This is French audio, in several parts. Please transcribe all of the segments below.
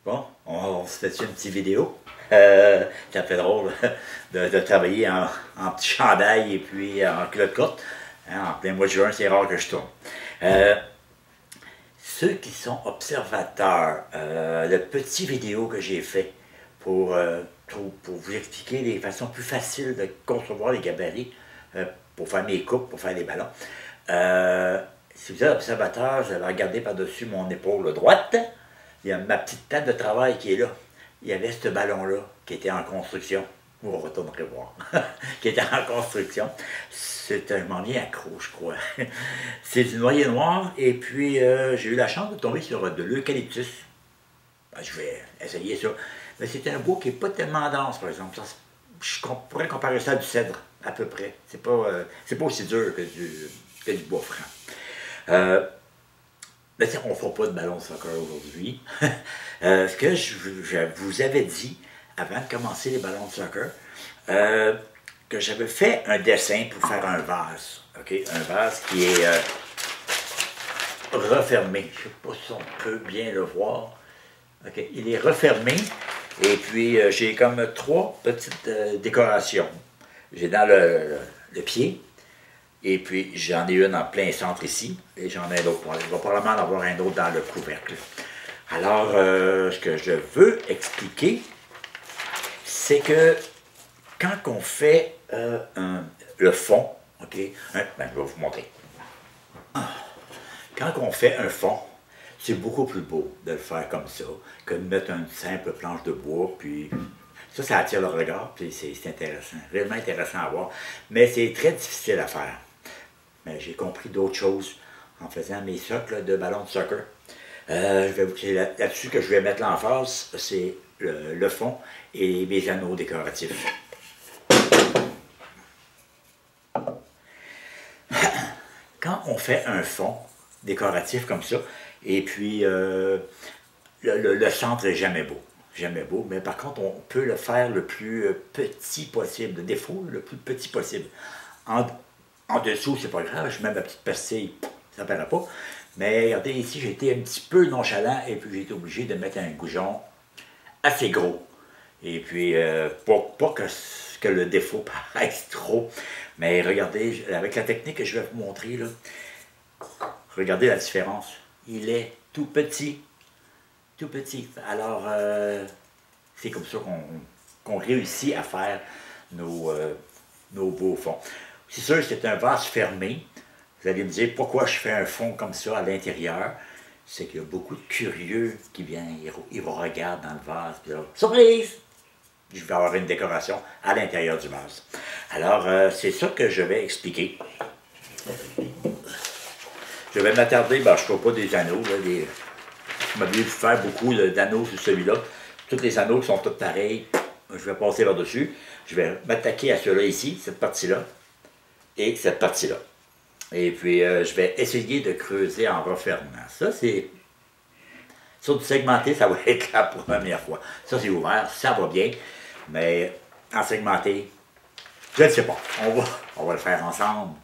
Bon, on se fait une petite vidéo. Ça fait drôle de travailler en petit chandail et puis en culotte courte. Hein, en plein mois de juin, c'est rare que je tourne. Ceux qui sont observateurs, le petit vidéo que j'ai fait pour vous expliquer des façons plus faciles de concevoir les gabarits pour faire mes coupes, pour faire des ballons. Si vous êtes observateur, vous allez regarder par-dessus mon épaule droite. Il y a ma petite table de travail qui est là. Il y avait ce ballon-là qui était en construction. Vous retournerez voir. Qui était en construction. C'est un manier accro, je crois. C'est du noyer noir. Et puis, j'ai eu la chance de tomber sur de l'eucalyptus. Ben, je vais essayer ça. Mais c'est un bois qui n'est pas tellement dense, par exemple. Ça, je pourrais comparer ça à du cèdre, à peu près. C'est pas aussi dur que du bois franc. Mais on ne fera pas de ballon de soccer aujourd'hui. Ce que je vous avais dit, avant de commencer les ballons de soccer, que j'avais fait un dessin pour faire un vase. Okay? Un vase qui est refermé. Je ne sais pas si on peut bien le voir. Okay? Il est refermé. Et puis, j'ai comme 3 petites décorations. J'ai dans le pied. Et puis, j'en ai une en plein centre ici, et j'en ai un autre. Il va probablement en avoir un autre dans le couvercle. Alors, ce que je veux expliquer, c'est que quand on fait le fond, OK, ben, je vais vous montrer. Quand on fait un fond, c'est beaucoup plus beau de le faire comme ça que de mettre une simple planche de bois, puis ça attire le regard, puis c'est intéressant, vraiment intéressant à voir, mais c'est très difficile à faire. Mais j'ai compris d'autres choses en faisant mes socles de ballons de soccer. C'est là-dessus que je vais mettre l'emphase, c'est le fond et mes anneaux décoratifs. Quand on fait un fond décoratif comme ça, et puis le centre n'est jamais beau. Jamais beau, mais par contre, on peut le faire le plus petit possible, le défaut le plus petit possible. En dessous, c'est pas grave, je mets ma petite pastille, ça ne paraît pas. Mais regardez, ici, j'ai été un petit peu nonchalant et puis j'ai été obligé de mettre un goujon assez gros. Et puis, pas que le défaut paraisse trop, mais regardez, avec la technique que je vais vous montrer, là, regardez la différence. Il est tout petit. Tout petit. Alors, c'est comme ça qu'on réussit à faire nos beaux fonds. C'est sûr que c'est un vase fermé. Vous allez me dire pourquoi je fais un fond comme ça à l'intérieur. C'est qu'il y a beaucoup de curieux qui viennent, ils vont regarder dans le vase. Puis là, surprise! Je vais avoir une décoration à l'intérieur du vase. Alors, c'est ça que je vais expliquer. Je vais m'attarder, ben, je ne ferai pas des anneaux. Là, je m'habille pour faire beaucoup d'anneaux sur celui-là. Tous les anneaux qui sont tous pareils, je vais passer par-dessus. Je vais m'attaquer à ceux-là ici, cette partie-là. Et cette partie-là. Et puis, je vais essayer de creuser en refermant. Ça, c'est... Sur du segmenté, ça va être la première fois. Ça, c'est ouvert, ça va bien. Mais en segmenté, je ne sais pas. On va le faire ensemble.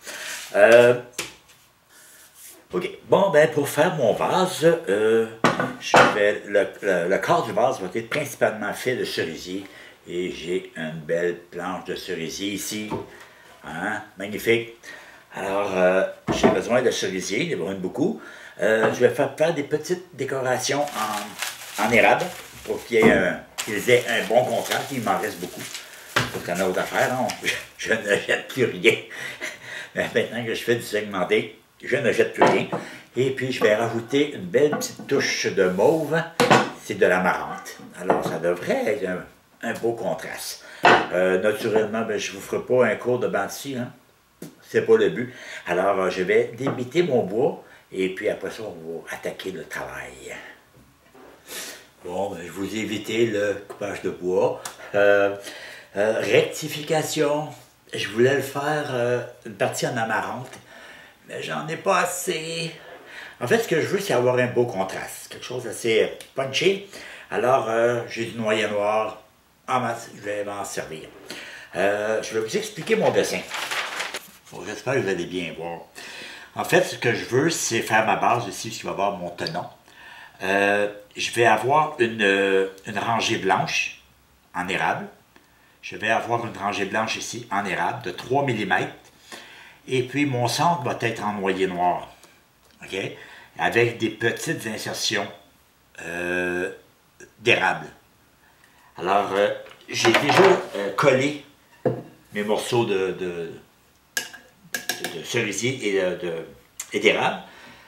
OK. Bon, ben, pour faire mon vase, le corps du vase va être principalement fait de cerisier. Et j'ai une belle planche de cerisier ici. Hein? Magnifique. Alors, j'ai besoin de cerisier, il y en a beaucoup. Je vais faire des petites décorations en érable pour qu'ils aient un bon contraste. Il m'en reste beaucoup. C'est une autre affaire. Non? Je ne jette plus rien. Maintenant que je fais du segmenté, je ne jette plus rien. Et puis, je vais rajouter une belle petite touche de mauve. C'est de l'amarante. Alors, ça devrait être un beau contraste. Naturellement, ben, je ne vous ferai pas un cours de banc-ci, hein? C'est pas le but. Alors, je vais débiter mon bois et puis après ça, on va attaquer le travail. Bon, ben, je vous ai évité le coupage de bois. Rectification. Je voulais le faire une partie en amarante, mais j'en ai pas assez. En fait, ce que je veux, c'est avoir un beau contraste. Quelque chose d'assez punché. Alors, j'ai du noyer noir en masse. Je vais m'en servir. Je vais vous expliquer mon dessin. Bon, j'espère que vous allez bien voir. En fait, ce que je veux, c'est faire ma base ici, ce qui va avoir mon tenon. je vais avoir une rangée blanche en érable. Je vais avoir une rangée blanche ici en érable de 3 mm. Et puis mon centre va être en noyer noir. OK? Avec des petites insertions d'érable. Alors, j'ai déjà collé mes morceaux de cerisier et d'érable.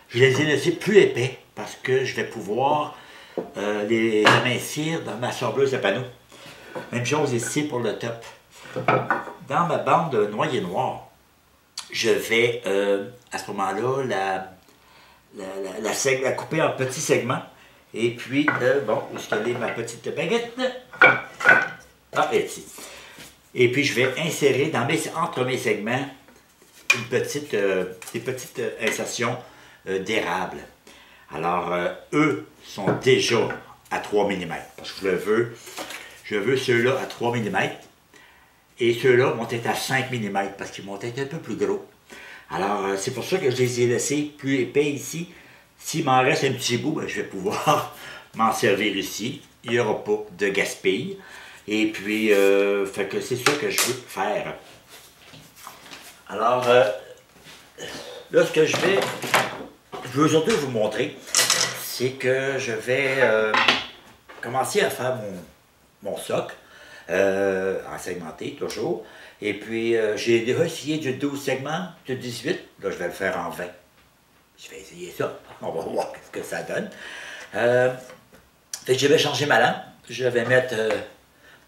Je les ai laissés plus épais parce que je vais pouvoir les amincir dans ma sableuse à panneaux. Même chose ici pour le top. Dans ma bande de noyer noir, je vais à ce moment-là la couper en petits segments. Et puis, bon, où est-ce qu'elle est ma petite baguette? Ah, ici. Et puis, je vais insérer entre mes segments des petites insertions d'érable. Alors, eux sont déjà à 3 mm. Parce que je veux ceux-là à 3 mm. Et ceux-là vont être à 5 mm parce qu'ils vont être un peu plus gros. Alors, c'est pour ça que je les ai laissés plus épais ici. S'il m'en reste un petit bout, ben, je vais pouvoir m'en servir ici. Il n'y aura pas de gaspille. Et puis, fait que c'est ça que je veux faire. Alors, là, ce que je veux surtout vous montrer, c'est que je vais commencer à faire mon socle, en segmenté toujours. Et puis, j'ai déjà essayé du 12 segments, du 18. Là, je vais le faire en 20. Je vais essayer ça. On va voir ce que ça donne. Fait que je vais changer ma lampe. Je vais mettre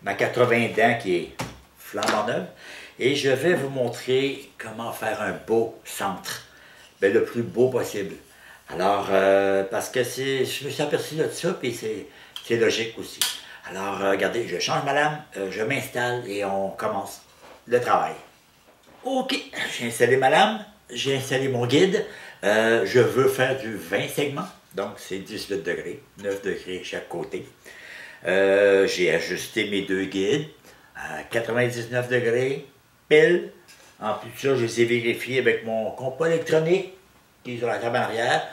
ma 80 dents qui est flambant neuve. Et je vais vous montrer comment faire un beau centre. Bien, le plus beau possible. Alors, parce que je me suis aperçu de ça, puis c'est logique aussi. Alors, regardez, je change ma lame, je m'installe et on commence le travail. OK, j'ai installé ma lame, j'ai installé mon guide. Je veux faire du 20 segments, donc c'est 18 degrés, 9 degrés chaque côté. J'ai ajusté mes deux guides à 99 degrés, pile. En plus de ça, je les ai vérifiés avec mon compas électronique qui est sur la table en arrière.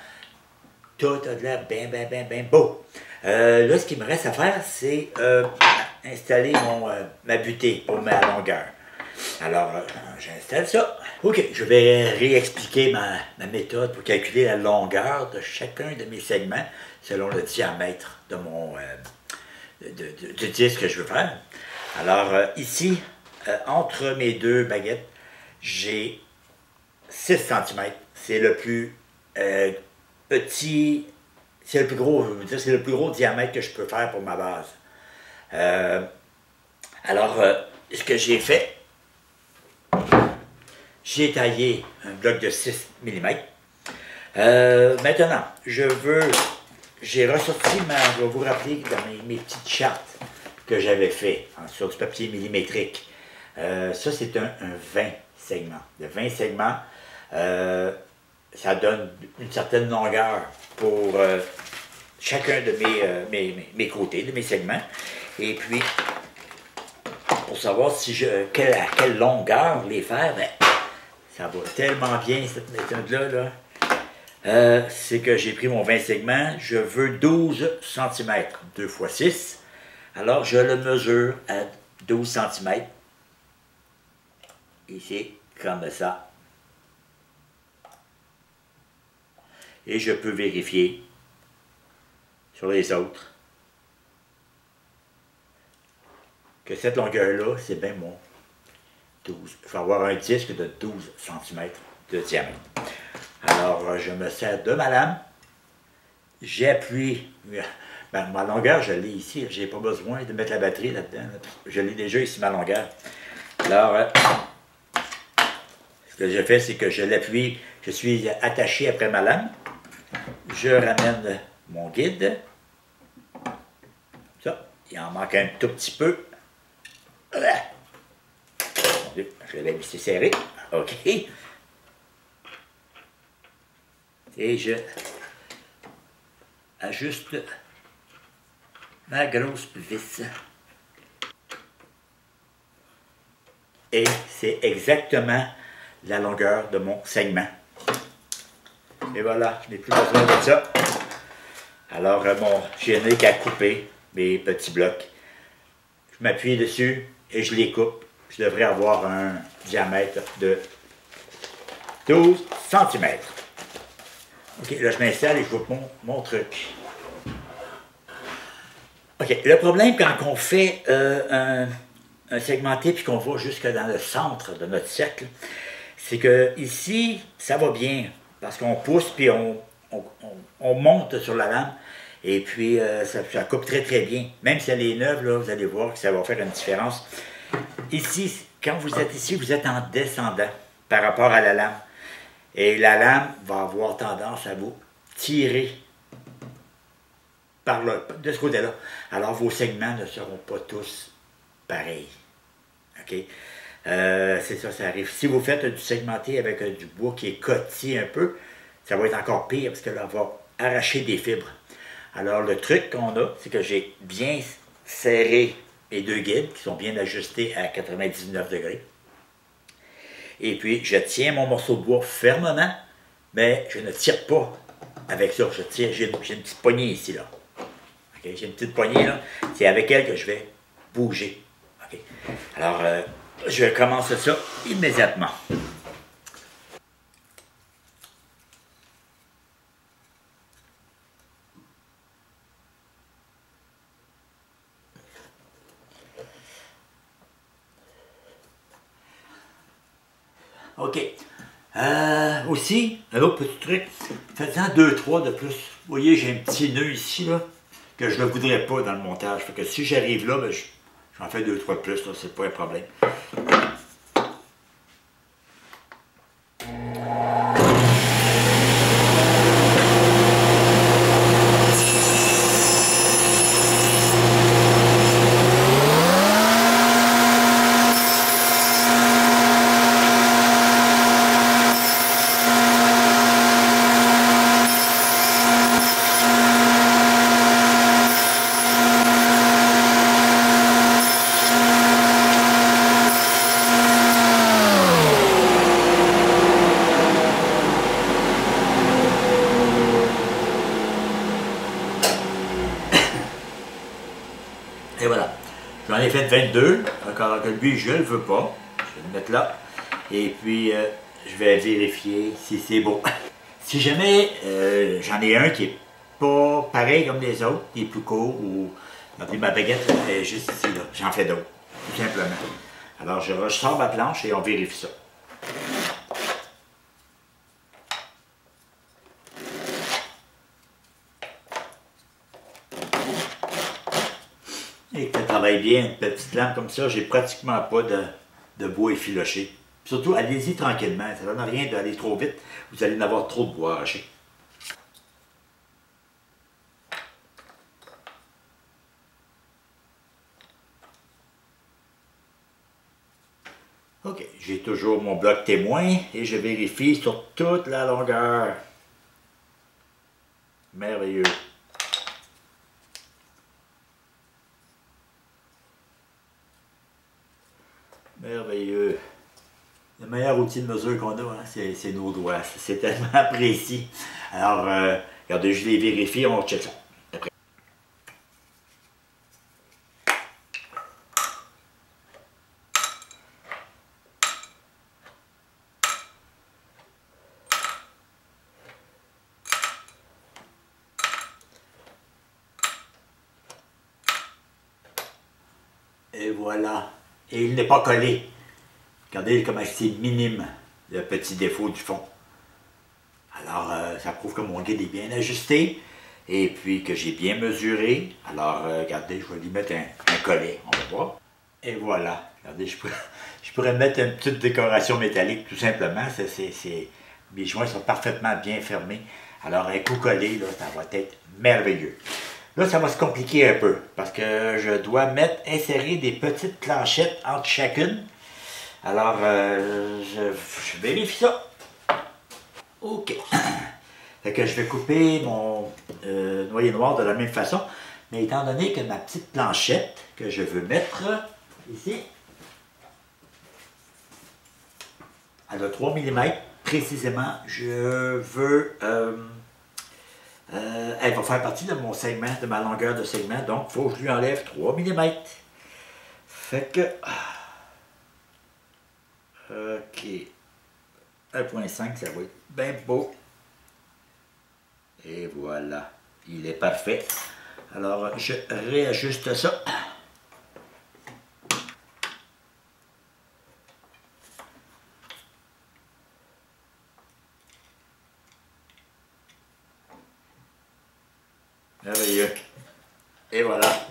Tout a de l'air bien beau. Là, ce qu'il me reste à faire, c'est installer ma butée pour ma longueur. Alors, j'installe ça. OK, je vais réexpliquer ma méthode pour calculer la longueur de chacun de mes segments selon le diamètre de du disque que je veux faire. Alors, ici, entre mes deux baguettes, j'ai 6 cm. C'est le plus petit, c'est le plus gros, je veux dire, c'est le plus gros diamètre que je peux faire pour ma base. Alors, ce que j'ai fait, j'ai taillé un bloc de 6 mm. Maintenant, j'ai ressorti je vais vous rappeler dans mes petites chartes que j'avais fait sur du papier millimétrique. Ça, c'est un 20 segments. Le 20 segments, ça donne une certaine longueur pour chacun de mes côtés, de mes segments. Et puis, pour savoir à quelle longueur les faire, ben, ça va tellement bien cette méthode-là. C'est que j'ai pris mon 20 segments, je veux 12 cm, 2 x 6. Alors, je le mesure à 12 cm. Ici, comme ça. Et je peux vérifier sur les autres que cette longueur-là, c'est bien mon 12. Il faut avoir un disque de 12 cm de diamètre. Alors, je me sers de ma lame, j'appuie, ma longueur, je l'ai ici, je n'ai pas besoin de mettre la batterie là-dedans, je l'ai déjà ici, ma longueur. Alors, ce que je fais, c'est que je l'appuie, je suis attaché après ma lame, je ramène mon guide, ça, il en manque un tout petit peu, je l'ai laissé serré, OK. Et je ajuste ma grosse vis. Et c'est exactement la longueur de mon segment. Et voilà, je n'ai plus besoin de ça. Alors, bon, j'ai qu'à couper mes petits blocs. Je m'appuie dessus et je les coupe. Je devrais avoir un diamètre de 12 cm. OK, là, je m'installe et je coupe mon truc. OK, le problème quand on fait un segmenté puis qu'on va jusque dans le centre de notre cercle, c'est que ici, ça va bien parce qu'on pousse puis on monte sur la lame et puis ça coupe très très bien. Même si elle est neuve, là, vous allez voir que ça va faire une différence. Ici, quand vous êtes ici, vous êtes en descendant par rapport à la lame. Et la lame va avoir tendance à vous tirer par là, de ce côté-là. Alors, vos segments ne seront pas tous pareils. OK? C'est ça, ça arrive. Si vous faites du segmenté avec du bois qui est coté un peu, ça va être encore pire parce que là, on va arracher des fibres. Alors, le truc qu'on a, c'est que j'ai bien serré mes deux guides qui sont bien ajustés à 99 degrés. Et puis, je tiens mon morceau de bois fermement, mais je ne tire pas avec ça. Je tire, j'ai une petite poignée ici, là. Okay? J'ai une petite poignée, là. C'est avec elle que je vais bouger. Okay? Alors, je commence ça immédiatement. OK. Aussi, un autre petit truc, faites-en 2-3 de plus. Vous voyez, j'ai un petit nœud ici, là, que je ne voudrais pas dans le montage. Fait que si j'arrive là, ben, j'en fais 2-3 de plus, là, c'est pas un problème. Et voilà. J'en ai fait 22. Encore que lui, je ne le veux pas. Je vais le mettre là. Et puis, je vais vérifier si c'est beau. Si jamais j'en ai un qui est pas pareil comme les autres, qui est plus court, ou regardez, ma baguette est juste ici, là. J'en fais d'autres, tout simplement. Alors, je ressors ma planche et on vérifie ça. Et que ça travaille bien, une petite lampe comme ça, j'ai pratiquement pas de bois effiloché. Surtout, allez-y tranquillement, ça ne donne rien d'aller trop vite, vous allez en avoir trop de bois arraché. OK, j'ai toujours mon bloc témoin et je vérifie sur toute la longueur. Merveilleux. Merveilleux. Le meilleur outil de mesure qu'on a, hein, c'est nos doigts. C'est tellement précis. Alors, regardez, je les vérifie, on check ça. Après. Et voilà. Et il n'est pas collé. Regardez comment c'est minime, le petit défaut du fond. Alors, ça prouve que mon guide est bien ajusté et puis que j'ai bien mesuré. Alors, regardez, je vais lui mettre un collet, on va voir. Et voilà. Regardez, je pourrais mettre une petite décoration métallique, tout simplement. Mes joints sont parfaitement bien fermés. Alors, un coup collé, là, ça va être merveilleux. Là, ça va se compliquer un peu parce que je dois insérer des petites planchettes entre chacune. Alors, je vérifie ça. OK. Fait que je vais couper mon noyer noir de la même façon. Mais étant donné que ma petite planchette que je veux mettre ici, elle a 3 mm précisément, je veux Elle va faire partie de mon segment, de ma longueur de segment, donc il faut que je lui enlève 3 mm. Fait que... OK. 1.5, ça va être bien beau. Et voilà. Il est parfait. Alors, je réajuste ça. Merveilleux. Et voilà.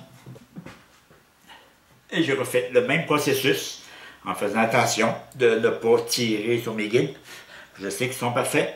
Et je refais le même processus en faisant attention de ne pas tirer sur mes guides. Je sais qu'ils sont parfaits.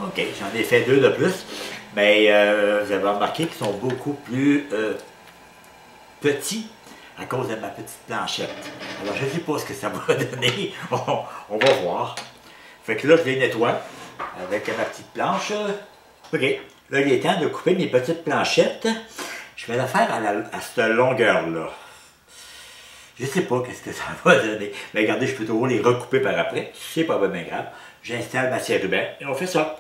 OK, j'en ai fait 2 de plus, mais vous avez remarqué qu'ils sont beaucoup plus petits à cause de ma petite planchette. Alors, je ne sais pas ce que ça va donner. On va voir. Fait que là, je les nettoie avec ma petite planche. OK, là, il est temps de couper mes petites planchettes. Je vais la faire à cette longueur-là. Je ne sais pas qu'est-ce que ça va donner. Mais regardez, je peux toujours les recouper par après. C'est pas bien grave. J'installe ma scie à ruban et on fait ça.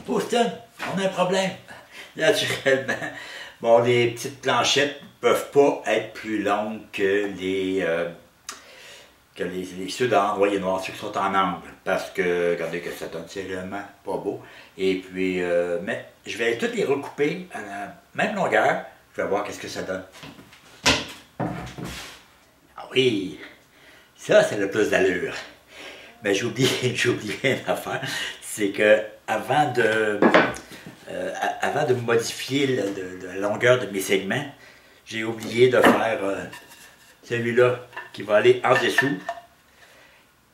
Houston, on a un problème. Naturellement, bon, les petites planchettes ne peuvent pas être plus longues que les ceux d'endroit noir, ceux qui sont en angle. Parce que, regardez que ça donne, c'est vraiment pas beau. Et puis, mais je vais toutes les recouper à la même longueur. Je vais voir qu'est-ce que ça donne. Ah oui, ça, c'est le plus d'allure. Mais j'ai oublié une affaire, c'est que avant de modifier la longueur de mes segments, j'ai oublié de faire celui-là qui va aller en dessous.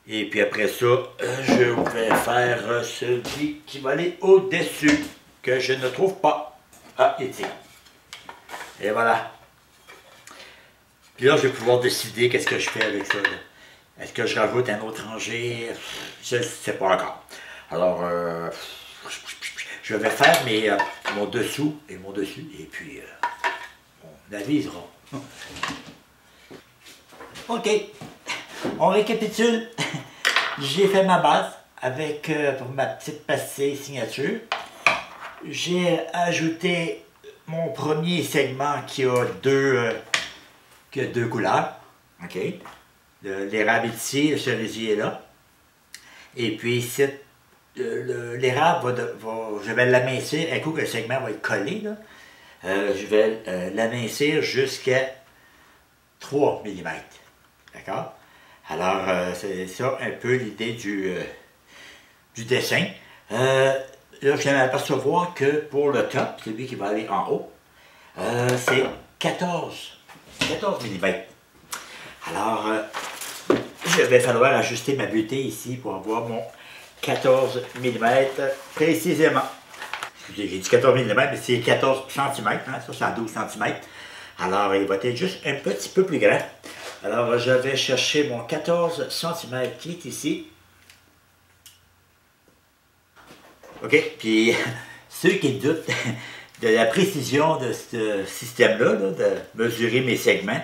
Et puis après ça, je vais faire celui qui va aller au-dessus, que je ne trouve pas. Ah, ici. Et voilà. Puis là, je vais pouvoir décider qu'est-ce que je fais avec ça. Est-ce que je rajoute un autre rangé? Je ne sais pas encore. Alors, je vais faire mon dessous et mon dessus, et puis on avisera. OK, on récapitule. J'ai fait ma base avec pour ma petite pastille signature. J'ai ajouté mon premier segment qui a deux couleurs. OK. L'érable est ici, le cerisier est là. Et puis ici, l'érable je vais l'amincir, un coup que le segment va être collé, là, je vais l'amincir jusqu'à 3 mm. D'accord? Alors, c'est ça un peu l'idée du dessin. Là, je viens d'apercevoir que pour le top, celui qui va aller en haut, c'est 14 mm. Alors, je vais falloir ajuster ma butée ici pour avoir mon 14 mm précisément. Excusez, j'ai dit 14 mm, mais c'est 14 cm, hein, ça c'est en 12 cm. Alors, il va être juste un petit peu plus grand. Alors, je vais chercher mon 14 cm qui est ici. OK, puis ceux qui doutent de la précision de ce système-là, là, de mesurer mes segments,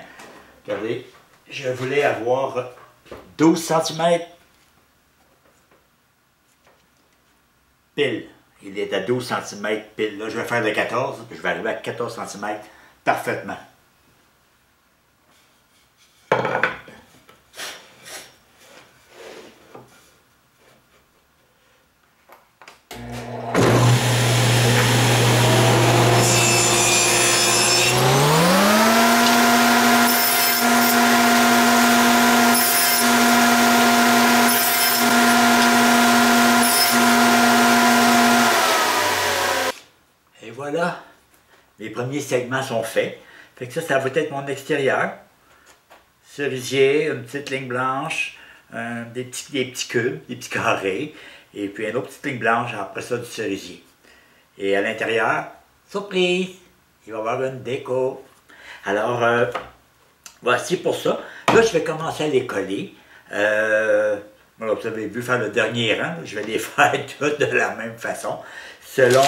regardez, je voulais avoir 12 cm pile. Il est à 12 cm pile. Là, je vais faire de 14, puis je vais arriver à 14 cm parfaitement. les premiers segments sont faits. Fait que ça va être mon extérieur. Cerisier, une petite ligne blanche, des petits cubes, des petits carrés, et puis une autre petite ligne blanche après ça du cerisier. Et à l'intérieur, surprise, il va y avoir une déco. Alors, voici pour ça. Là, je vais commencer à les coller. Voilà, vous avez vu faire le dernier rang. Je vais les faire toutes de la même façon, selon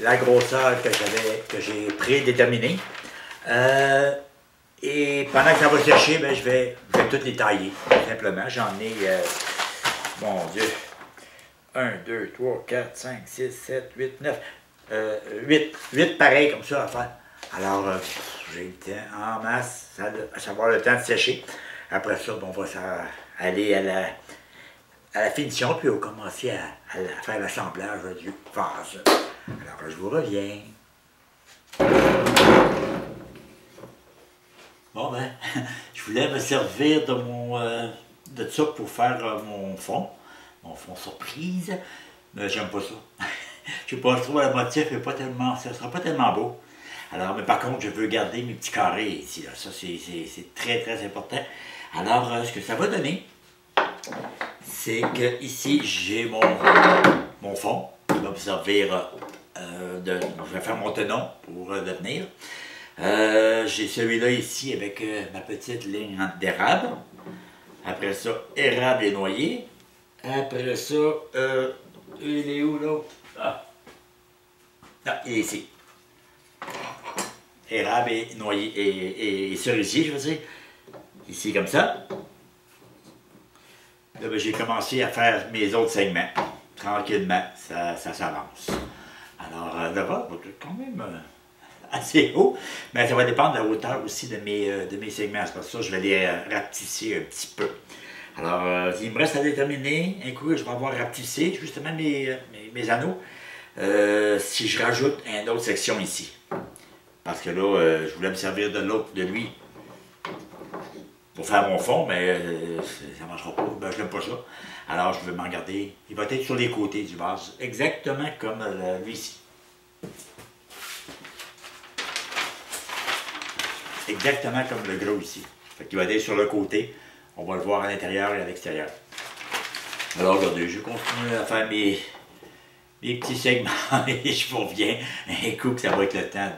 la grosseur que j'ai prédéterminée. Et pendant que ça va sécher, ben, je vais toutes les tailler, tout simplement. J'en ai, mon Dieu, 1, 2, 3, 4, 5, 6, 7, 8, 9, 8 pareils comme ça à faire. Alors, j'ai le temps en masse, ça va avoir le temps de sécher. Après ça, bon, on va aller à la finition, puis on va commencer à faire l'assemblage du vase. Alors, je vous reviens. Bon ben, je voulais me servir de ça pour faire mon fond surprise, mais j'aime pas ça. Je sais pas, je trouve le motif est pas tellement, ça sera pas tellement beau. Alors, mais par contre, je veux garder mes petits carrés ici, là. Ça c'est très très important. Alors, ce que ça va donner, c'est que ici j'ai mon fond qui va me servir je vais faire mon tenon pour le tenir. J'ai celui-là ici avec ma petite ligne d'érable. Après ça, érable et noyer. Après ça, il est où là? Ah, non, il est ici. Érable et noyer et cerisier, je veux dire. Ici comme ça. Là, ben, j'ai commencé à faire mes autres segments. Tranquillement, ça s'avance. Alors, d'abord, quand même assez haut, mais ça va dépendre de la hauteur aussi de mes segments. C'est pour ça que je vais les rapetisser un petit peu. Alors, il me reste à déterminer, un coup, je vais avoir rapetissé justement mes anneaux, si je rajoute une autre section ici. Parce que là, je voulais me servir de lui pour faire mon fond, mais ça ne marchera pas. Ben, je n'aime pas ça. Alors, je vais m'en garder. Il va être sur les côtés du vase, exactement comme lui ici. Exactement comme le gros ici. Fait qu'il va être sur le côté. On va le voir à l'intérieur et à l'extérieur. Alors, regardez, je continue à faire mes petits segments et je vous reviens un coup que ça va être le temps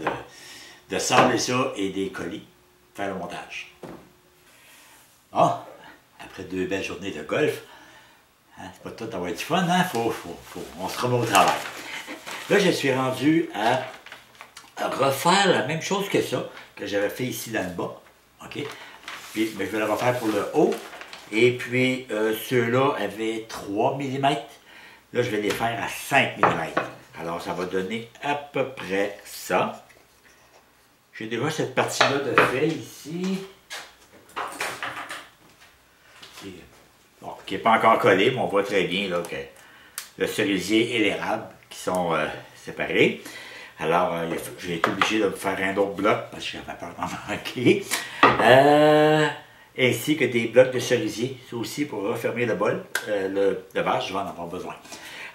de sabler ça et des colis, faire le montage. Ah, après 2 belles journées de golf, hein, c'est pas tout d'avoir du fun, hein? On se remet au travail. Là, je suis rendu à refaire la même chose que ça, que j'avais fait ici dans le bas. OK? Puis, mais je vais le refaire pour le haut. Et puis, ceux-là avaient 3 mm. Là, je vais les faire à 5 mm. Alors, ça va donner à peu près ça. J'ai déjà cette partie-là de fait ici. Bon, qui n'est pas encore collé, mais on voit très bien là, que le cerisier et l'érable qui sont séparés. Alors, j'ai été obligé de faire un autre bloc parce que j'avais peur d'en manquer. Ainsi que des blocs de cerisier, c'est aussi pour refermer le bol, le vase, je vais en avoir besoin.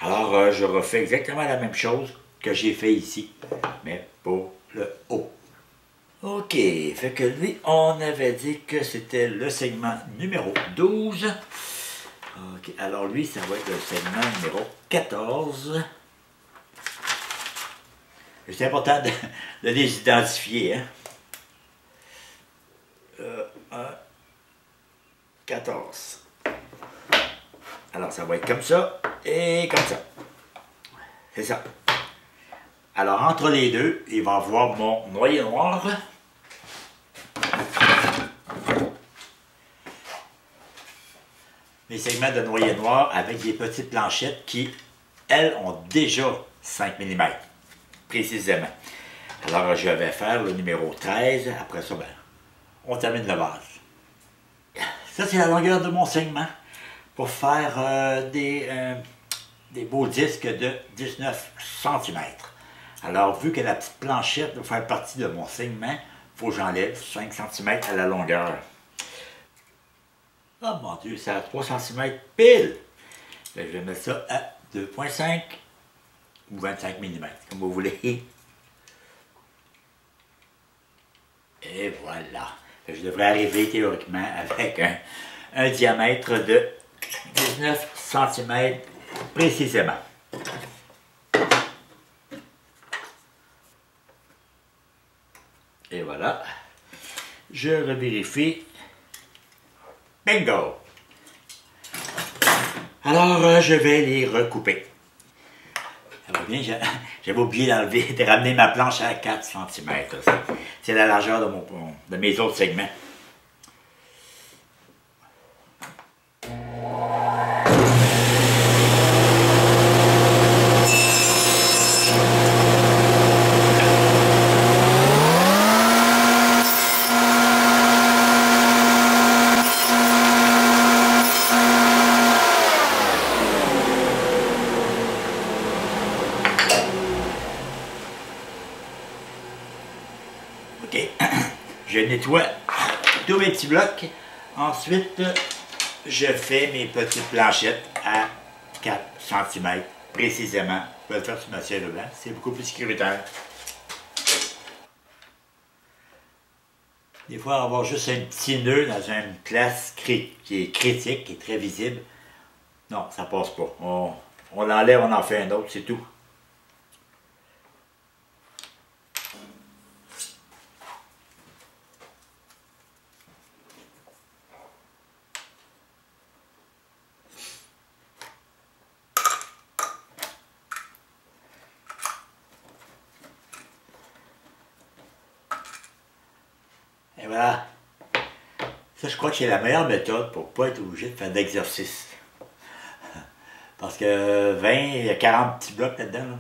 Alors, je refais exactement la même chose que j'ai fait ici, mais pour le haut. OK, fait que lui, on avait dit que c'était le segment numéro 12. OK, alors lui, ça va être le segment numéro 14. C'est important de les identifier, hein. 14. Alors, ça va être comme ça et comme ça. C'est ça. Alors, entre les deux, il va y avoir mon noyer noir. Mes segments de noyer noir avec des petites planchettes qui, elles, ont déjà 5 mm, précisément. Alors, je vais faire le numéro 13. Après ça, ben, on termine le vase. Ça, c'est la longueur de mon segment pour faire des beaux disques de 19 cm. Alors, vu que la petite planchette doit faire partie de mon segment, il faut que j'enlève 5 cm à la longueur. Oh mon Dieu, c'est à 3 cm pile! Je vais mettre ça à 2,5 ou 25 mm, comme vous voulez. Et voilà. Je devrais arriver théoriquement avec un diamètre de 19 cm précisément. Et voilà. Je revérifie. Bingo! Alors, je vais les recouper. Ça va bien, j'avais oublié de ramener ma planche à 4 cm. C'est la largeur de mes autres segments. OK. Je nettoie tous mes petits blocs. Ensuite, je fais mes petites planchettes à 4 cm précisément. Je vais le faire sur ma cire blanc. C'est beaucoup plus sécuritaire. Des fois, avoir juste un petit nœud dans une place qui est critique, qui est très visible, non, ça passe pas. On l'enlève, on en fait un autre, c'est tout. Et voilà. Ça, je crois que c'est la meilleure méthode pour ne pas être obligé de faire d'exercice. Parce que 20 à 40 petits blocs là-dedans, là,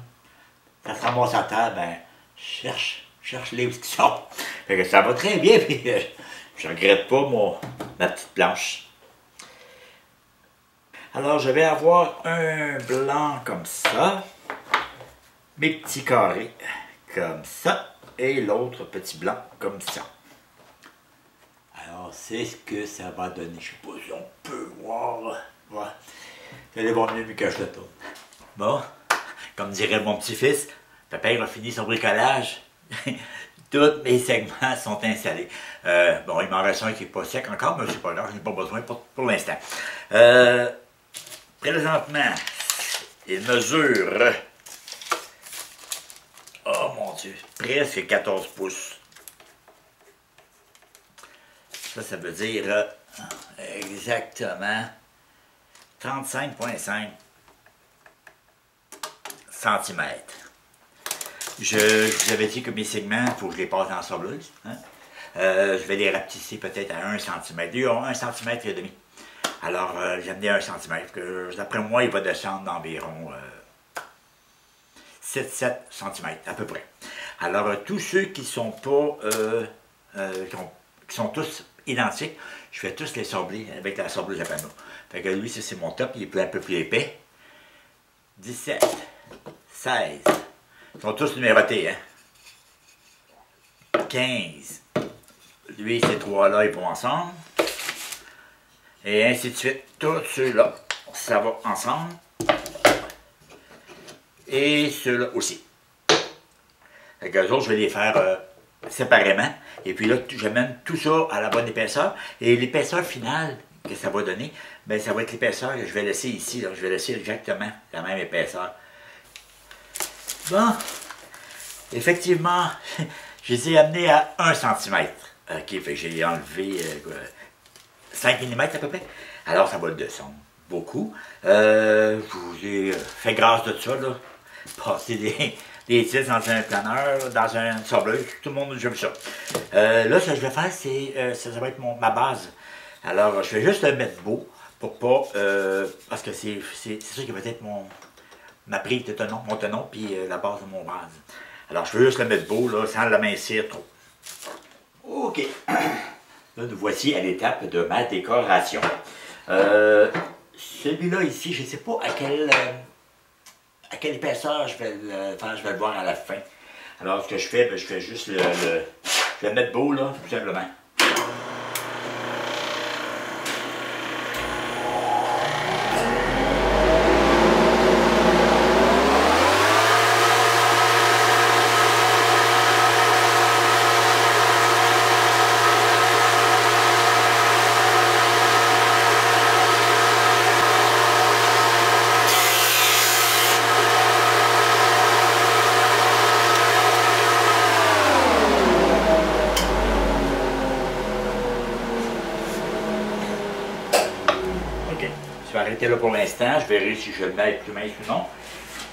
ça se ramasse à terre, ben, cherche les où ils sont. Fait que ça va très bien, puis je regrette pas ma petite planche. Alors, je vais avoir un blanc comme ça, mes petits carrés comme ça, et l'autre petit blanc comme ça. Alors, c'est ce que ça va donner. Je ne sais pas si on peut voir. Voilà. Vous allez voir mieux que je le tourne. Bon, comme dirait mon petit-fils, papa a fini son bricolage. Tous mes segments sont installés. Bon, il m'en reste un qui n'est pas sec encore, mais c'est pas grave, je n'ai pas besoin pour l'instant. Présentement, il mesure, oh mon Dieu, presque 14 pouces. Ça veut dire exactement 35,5 cm. Je vous avais dit que mes segments, il faut que je les passe dans la sableuse. Hein? Je vais les rapetisser peut-être à 1 cm. Ils ont 1 cm et demi. Alors, j'ai amené 1 cm. D'après moi, il va descendre d'environ 7 cm à peu près. Alors, tous ceux qui sont pas, qui sont tous identiques, je vais tous les sabler avec la sableuse à panneau. Fait que lui, ça c'est mon top, il est un peu plus épais. 17, 16, ils sont tous numérotés, hein. 15, lui, ces trois-là, ils vont ensemble. Et ainsi de suite, tous ceux-là, ça va ensemble. Et ceux-là aussi. Fait que les autres, je vais les faire séparément. Et puis là, j'amène tout ça à la bonne épaisseur. Et l'épaisseur finale que ça va donner, bien, ça va être l'épaisseur que je vais laisser ici. Là. Je vais laisser exactement la même épaisseur. Bon, effectivement, je les ai amenés à 1 cm. OK, fait que j'ai enlevé 5 mm à peu près. Alors, ça va descendre beaucoup. Je vous ai fait grâce de ça, là. Passer des titres dans un planeur, dans un sableuse. Tout le monde a déjà vu ça. Là, ce que je vais faire, c'est ça va être ma base. Alors, je vais juste le mettre beau pour pas... parce que c'est ça qui va être ma prise de tenon, mon tenon, puis la base de mon vase. Alors, je veux juste le mettre beau, là, sans l'amincir trop. OK. Là, nous voici à l'étape de ma décoration. Celui-là ici, je ne sais pas à quelle épaisseur je vais le voir à la fin. Alors, ce que je fais, ben, je fais juste je vais le mettre beau, là, tout simplement. vais arrêter là pour l'instant. Je verrai si je le mets plus mince ou non.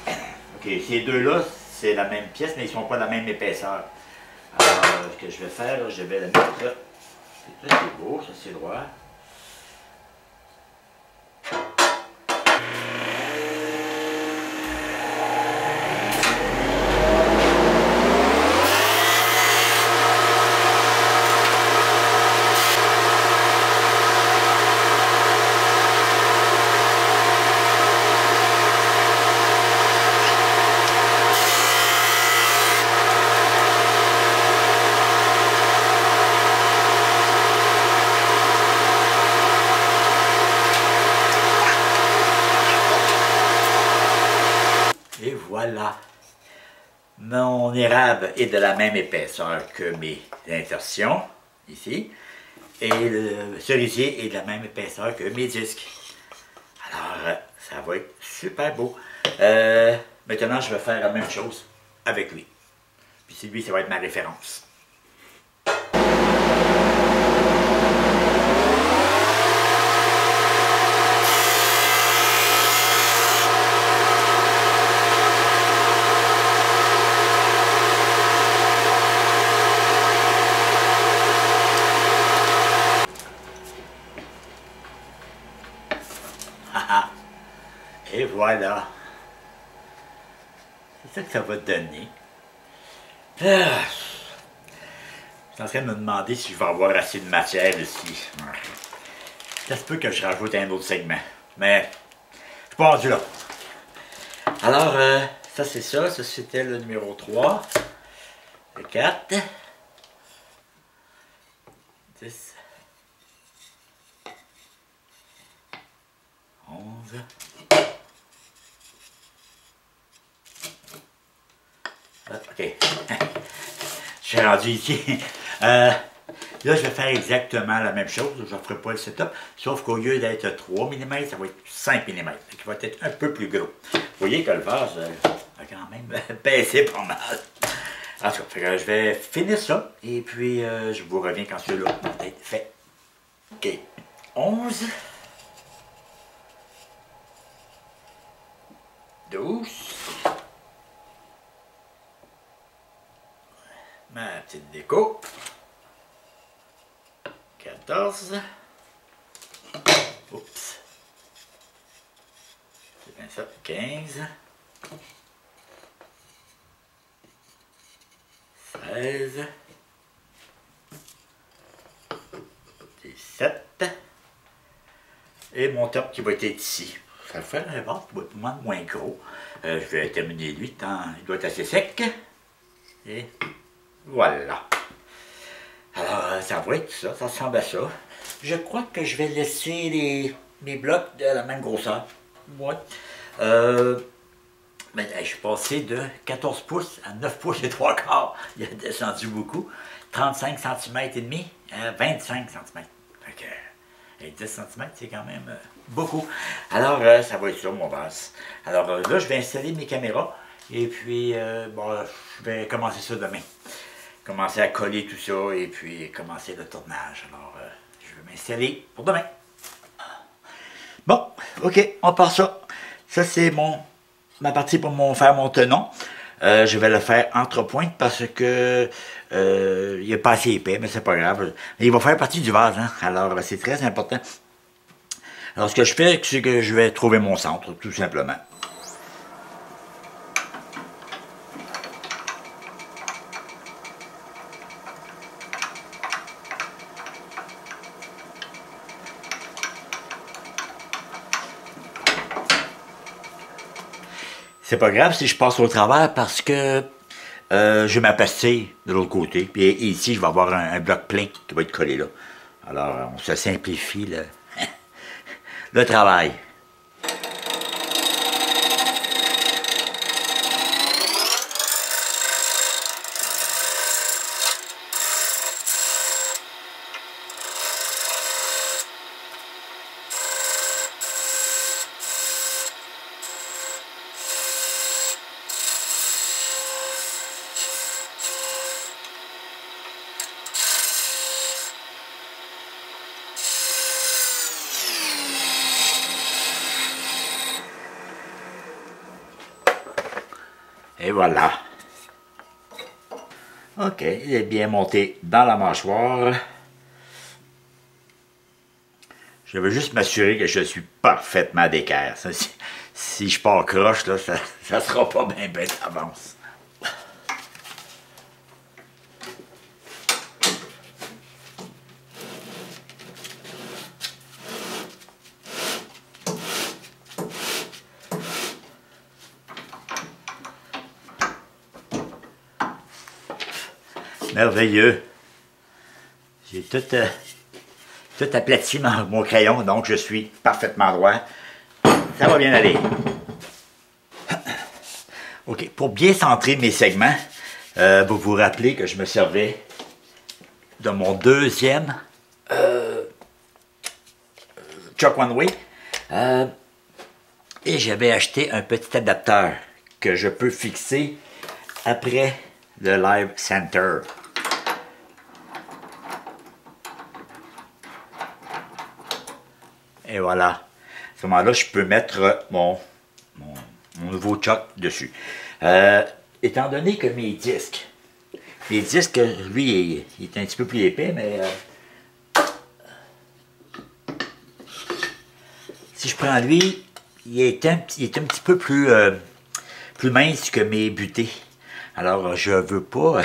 OK, ces deux-là, c'est la même pièce, mais ils ne sont pas de la même épaisseur. Alors, ce que je vais faire, là, je vais la mettre là. Ça, c'est beau, ça, c'est droit. Et voilà. Mon érable est de la même épaisseur que mes insertions, ici. Et le cerisier est de la même épaisseur que mes disques. Alors, ça va être super beau. Maintenant, je vais faire la même chose avec lui. Puis lui, ça va être ma référence. Et voilà. C'est ça que ça va donner. Ah. Je suis en train de me demander si je vais avoir assez de matière ici. Ça se peut que je rajoute un autre segment. Mais je suis pas rendu là. Alors, ça c'est ça. Ça c'était le numéro 3. Le 4. 10. 11. OK. Je suis rendu ici. Là, je vais faire exactement la même chose. Je ne ferai pas le setup. Sauf qu'au lieu d'être 3 mm, ça va être 5 mm. Il va être un peu plus gros. Vous voyez que le vase a quand même baissé pas mal. En tout cas, je vais finir ça. Et puis, je vous reviens quand celui-là va être fait. OK. 11. 12. Ma petite déco. 14. Oups. C'est bien ça. 15. 16. 17. Et mon top qui va être ici. Ça va faire un ventre qui va être moins gros. Je vais terminer lui. Il doit être assez sec. Et voilà. Alors, ça va être ça. Ça ressemble à ça. Je crois que je vais laisser mes blocs de la même grosseur. Ouais. Mais je suis passé de 14 pouces à 9 pouces et 3 quarts. Il a descendu beaucoup. 35 cm et demi à 25 cm. Et 10 cm, c'est quand même beaucoup. Alors, ça va être ça, mon vase. Alors là, je vais installer mes caméras. Et puis, bon, je vais commencer ça demain. Commencer à coller tout ça et puis commencer le tournage. Alors, je vais m'installer pour demain. Bon, OK, on part ça. Ça, c'est ma partie pour faire mon tenon. Je vais le faire entre pointes parce que il n'est pas assez épais, mais c'est pas grave. Il va faire partie du vase, hein? Alors c'est très important. Alors ce que je fais, c'est que je vais trouver mon centre, tout simplement. C'est pas grave si je passe au travers parce que je vais m'apasser de l'autre côté. Puis ici, je vais avoir un bloc plein qui va être collé là. Alors, on se simplifie le travail. Et voilà. OK, il est bien monté dans la mâchoire. Je veux juste m'assurer que je suis parfaitement d'équerre. Si je pars croche, là, ça ne sera pas bien d'avance. Merveilleux. J'ai tout aplati mon crayon, donc je suis parfaitement droit. Ça va bien aller. OK, pour bien centrer mes segments, vous vous rappelez que je me servais de mon deuxième Chuck One Way. Et j'avais acheté un petit adapteur que je peux fixer après le Live Center. Et voilà. À ce moment-là, je peux mettre mon nouveau Chuck dessus. Étant donné que mes disques, lui, il est un petit peu plus épais, mais si je prends lui, il est un petit peu plus mince que mes butées. Alors, je veux pas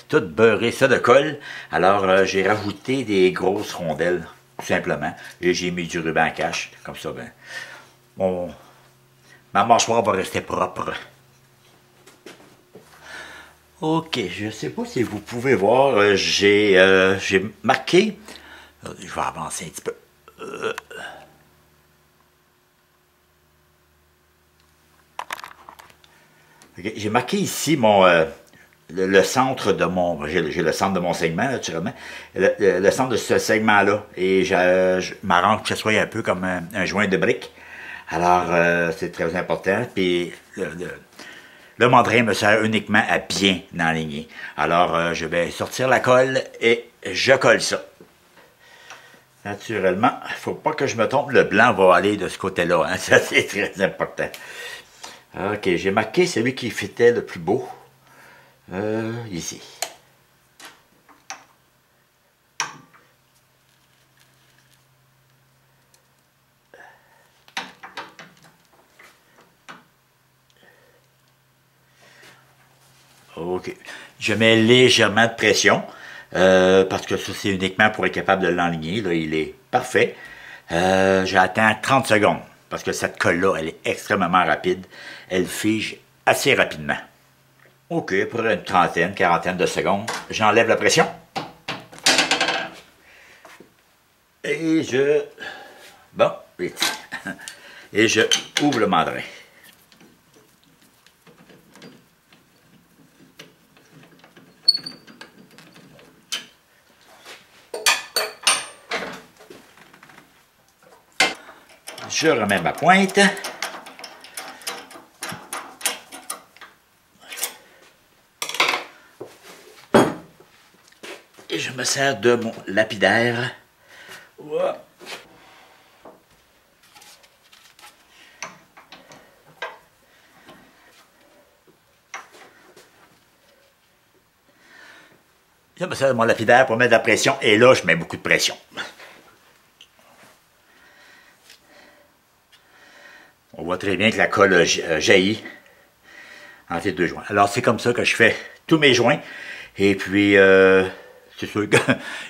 tout beurrer ça de colle. Alors, j'ai rajouté des grosses rondelles, tout simplement. Et j'ai mis du ruban cache. Comme ça, ben, ma mâchoire va rester propre. OK, je sais pas si vous pouvez voir, j'ai marqué. Je vais avancer un petit peu. Okay, j'ai marqué ici le centre de mon... J'ai le centre de mon segment, naturellement. Le centre de ce segment-là. Et je m'arrange que ce soit un peu comme un joint de briques. Alors, c'est très important. Puis, le mandrin me sert uniquement à bien enligner. Alors, je vais sortir la colle et je colle ça. Naturellement, il ne faut pas que je me trompe. Le blanc va aller de ce côté-là. Hein? Ça, c'est très important. OK, j'ai marqué celui qui fitait le plus beau. Ici. OK. Je mets légèrement de pression. Parce que ça, c'est uniquement pour être capable de l'enligner. Là, il est parfait. J'attends 30 secondes. Parce que cette colle-là, elle est extrêmement rapide. Elle fige assez rapidement. OK, pour une trentaine, quarantaine de secondes, j'enlève la pression. Et je... Bon, vite. Et je ouvre le mandrin. Je remets ma pointe. Et je me sers de mon lapidaire. Ouah. Je me sers de mon lapidaire pour mettre de la pression. Et là, je mets beaucoup de pression. On voit très bien que la colle jaillit entre les deux joints. Alors, c'est comme ça que je fais tous mes joints. Et puis, c'est sûr que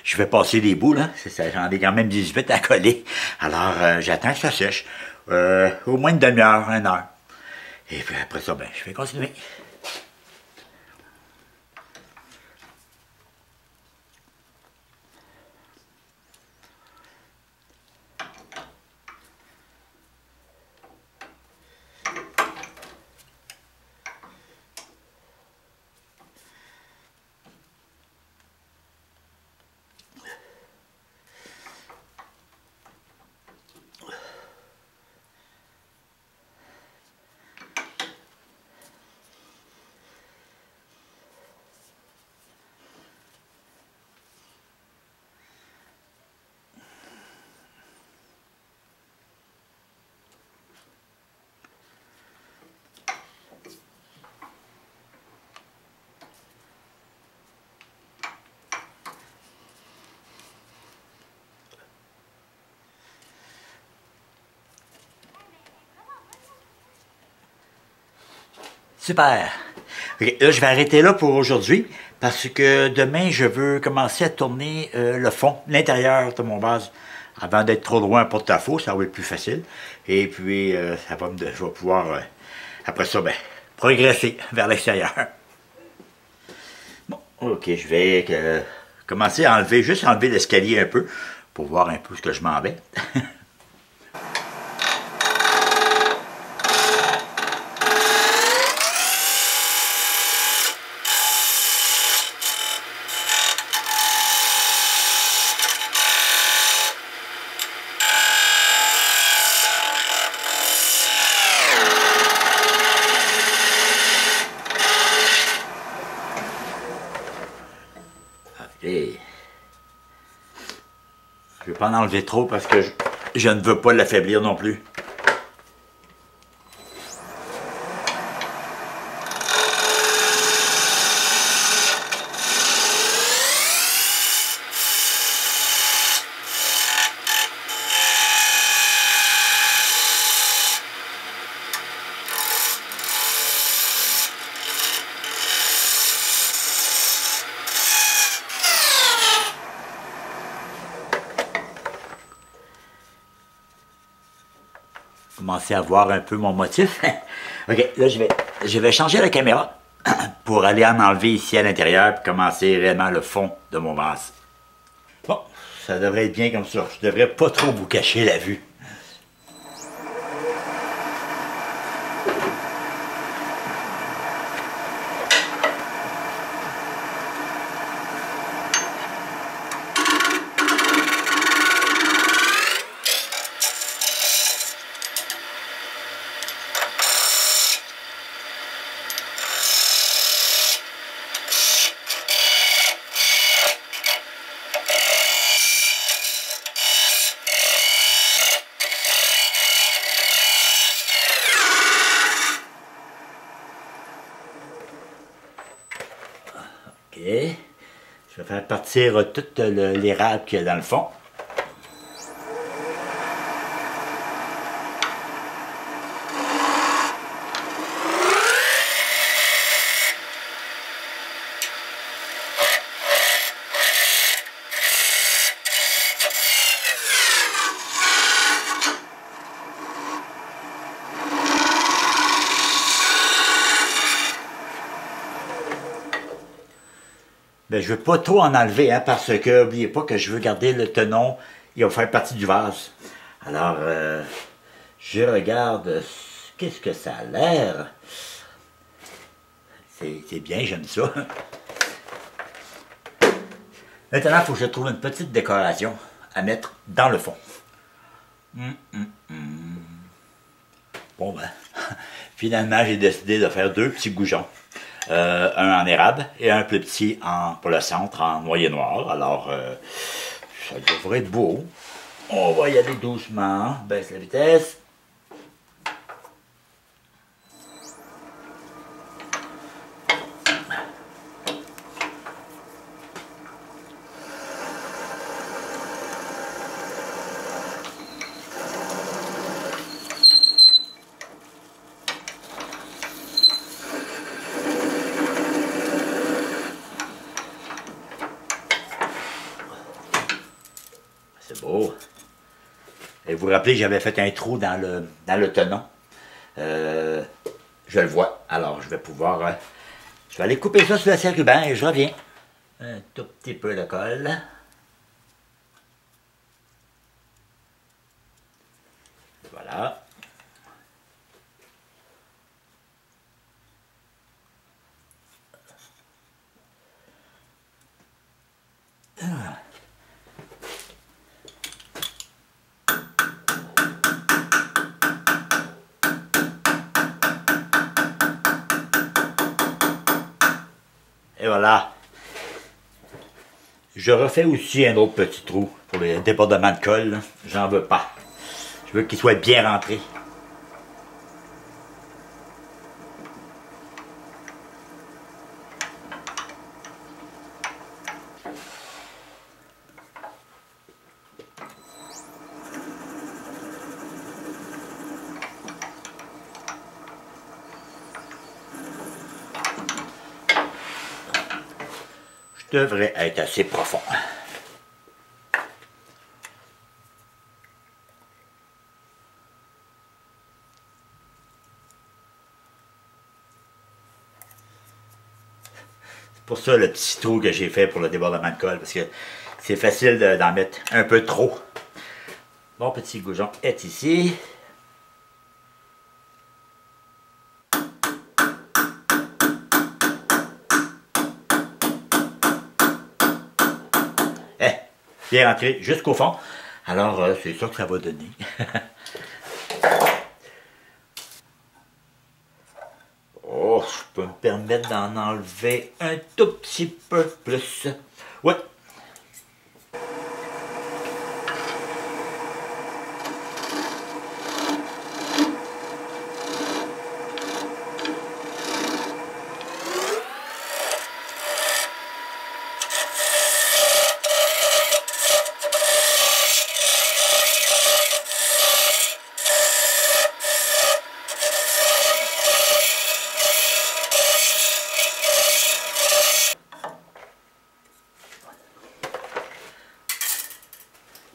je vais passer les bouts, là. J'en ai quand même 18 à coller. Alors, j'attends que ça sèche. Au moins une demi-heure, 1 heure. Et puis après ça, ben, je vais continuer. Super. Ok, là, je vais arrêter là pour aujourd'hui parce que demain, je veux commencer à tourner le fond, l'intérieur de mon vase. Avant d'être trop loin pour ta faux, ça va être plus facile. Et puis, je vais pouvoir, après ça, ben, progresser vers l'extérieur. Bon, ok, je vais commencer à enlever, juste enlever l'escalier un peu pour voir un peu ce que je m'en vais. Et je ne vais pas en enlever trop parce que je ne veux pas l'affaiblir non plus. Commencer à voir un peu mon motif. Ok, là je vais changer la caméra pour aller en enlever ici à l'intérieur et commencer réellement le fond de mon vase. Bon, ça devrait être bien comme ça. Je devrais pas trop vous cacher la vue. Ok. Je vais faire partir tout l'érable qu'il y a dans le fond. Ben, je ne veux pas trop en enlever, hein, parce que, n'oubliez pas que je veux garder le tenon, il va faire partie du vase. Alors, je regarde, qu'est-ce que ça a l'air? C'est bien, j'aime ça. Maintenant, il faut que je trouve une petite décoration à mettre dans le fond. Bon ben, finalement, j'ai décidé de faire deux petits goujons. Un en érable et un plus petit pour le centre en noyer noir. Alors, ça devrait être beau. On va y aller doucement. Baisse la vitesse. C'est beau. Et vous vous rappelez, j'avais fait un trou dans le tenon. Je le vois. Alors, je vais pouvoir... je vais aller couper ça sur la scie ruban et je reviens. Un tout petit peu de colle. Voilà. Et voilà. Je refais aussi un autre petit trou pour les débordements de colle. J'en veux pas. Je veux qu'il soit bien rentré. devrait être assez profond. C'est pour ça le petit trou que j'ai fait pour le débordement de colle, parce que c'est facile d'en mettre un peu trop. Mon petit goujon est ici. Bien rentré jusqu'au fond. Alors, c'est ça que ça va donner. Oh, je peux me permettre d'en enlever un tout petit peu plus. Ouais.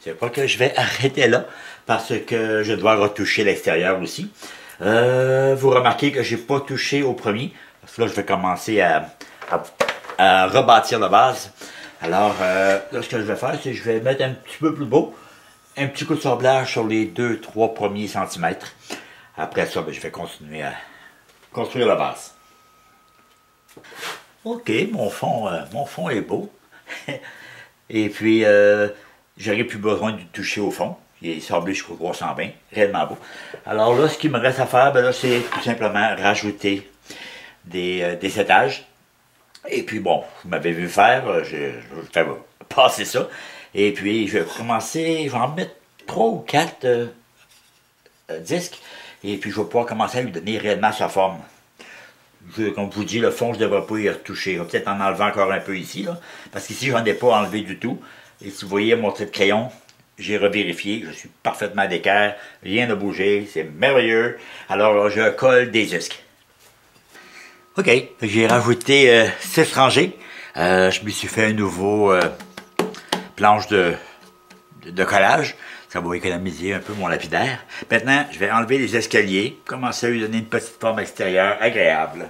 C'est pas que je vais arrêter là, parce que je dois retoucher l'extérieur aussi. Vous remarquez que j'ai pas touché au premier, parce que là je vais commencer à rebâtir la base. Alors, là ce que je vais faire, c'est que je vais mettre un petit peu plus beau, un petit coup de sablage sur les 2-3 premiers centimètres. Après ça, je vais continuer à construire la base. Ok, mon fond est beau. Et puis, j'aurais plus besoin de toucher au fond. Il est sablé jusqu'au 320, réellement beau. Alors là, ce qu'il me reste à faire, ben là, c'est tout simplement rajouter des étages. Et puis bon, vous m'avez vu faire, je vais passer ça. Et puis, je vais commencer, je vais en mettre 3 ou 4 disques. Et puis, je vais pouvoir commencer à lui donner réellement sa forme. Comme je vous dis, le fond, je ne devrais pas y retoucher. Je vais peut-être en enlever encore un peu ici, là, parce qu'ici, je n'en ai pas enlevé du tout. Et si vous voyez mon trait de crayon, j'ai revérifié, je suis parfaitement à l'équerre, rien n'a bougé, c'est merveilleux. Alors, je colle des disques. OK, j'ai rajouté 6 rangées. Je me suis fait un nouveau planche de collage. Ça va économiser un peu mon lapidaire. Maintenant, je vais enlever les escaliers, commencer à lui donner une petite forme extérieure agréable.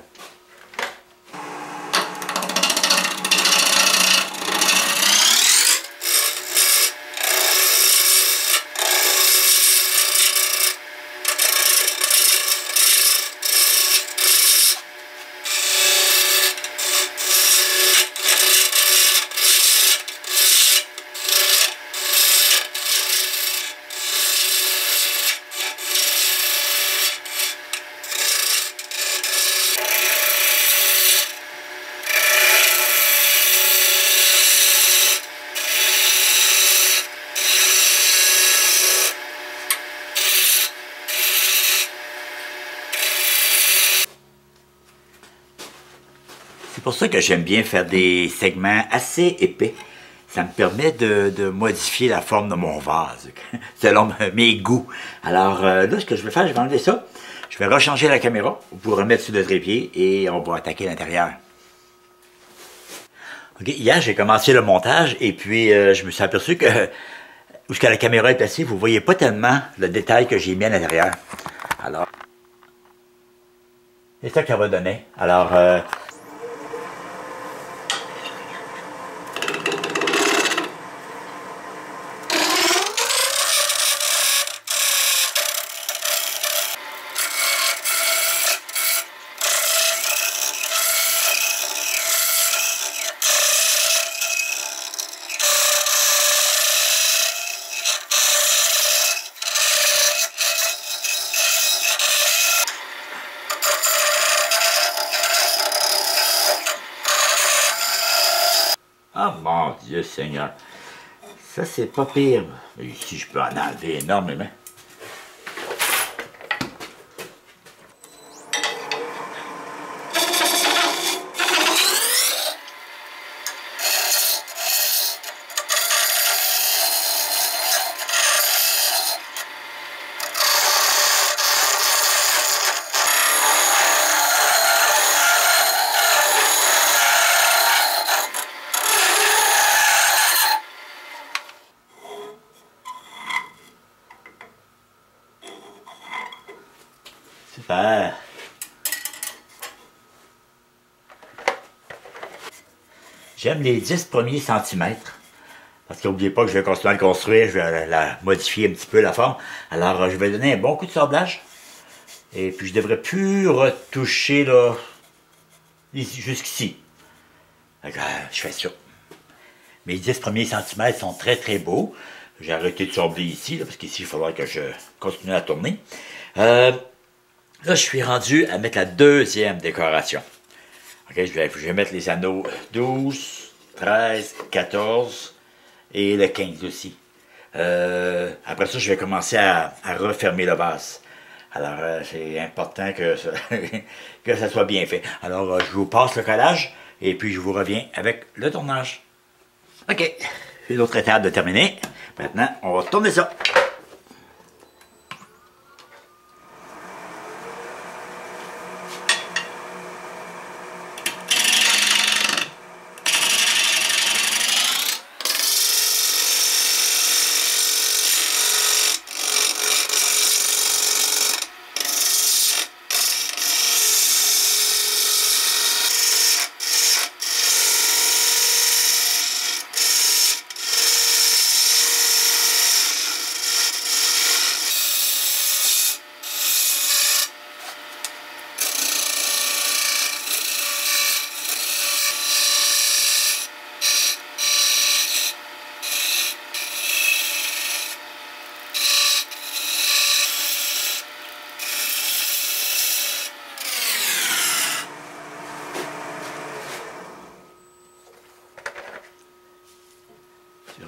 C'est pour ça que j'aime bien faire des segments assez épais. Ça me permet de modifier la forme de mon vase, selon mes goûts. Alors là, ce que je vais faire, je vais enlever ça. Je vais rechanger la caméra pour remettre sur le trépied et on va attaquer l'intérieur. Ok, hier, j'ai commencé le montage et puis je me suis aperçu que où la caméra est placée, vous ne voyez pas tellement le détail que j'ai mis à l'intérieur. Alors, c'est ça que ça va donner. Alors, ah mon Dieu Seigneur, ça c'est pas pire. Mais ici je peux en enlever énormément. Super. J'aime les 10 premiers centimètres. Parce qu'oubliez pas que je vais continuer à le construire, je vais la modifier un petit peu la forme. Alors je vais donner un bon coup de sablage. Et puis je devrais plus retoucher là jusqu'ici. Je fais ça. Mes 10 premiers centimètres sont très très beaux. J'ai arrêté de sabler ici, là, parce qu'ici il faudra que je continue à tourner. Là je suis rendu à mettre la deuxième décoration. Okay, je vais mettre les anneaux 12, 13, 14 et le 15 aussi. Après ça, je vais commencer à refermer le vase. Alors, c'est important que que ça soit bien fait. Alors, je vous passe le collage et puis je vous reviens avec le tournage. OK, une autre étape de terminer. Maintenant, on va tourner ça.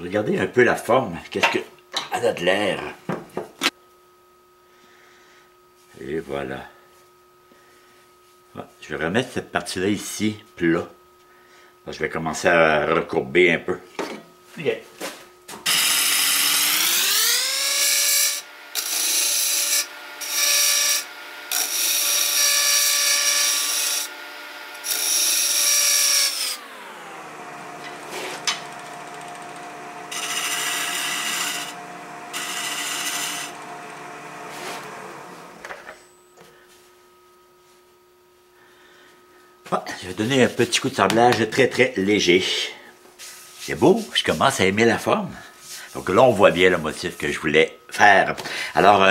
Regardez un peu la forme. Qu'est-ce que... Elle a de l'air. Et voilà. Je vais remettre cette partie-là ici, plat. Je vais commencer à recourber un peu. OK. Je vais donner un petit coup de sablage très très léger. C'est beau, je commence à aimer la forme. Donc là, on voit bien le motif que je voulais faire. Alors,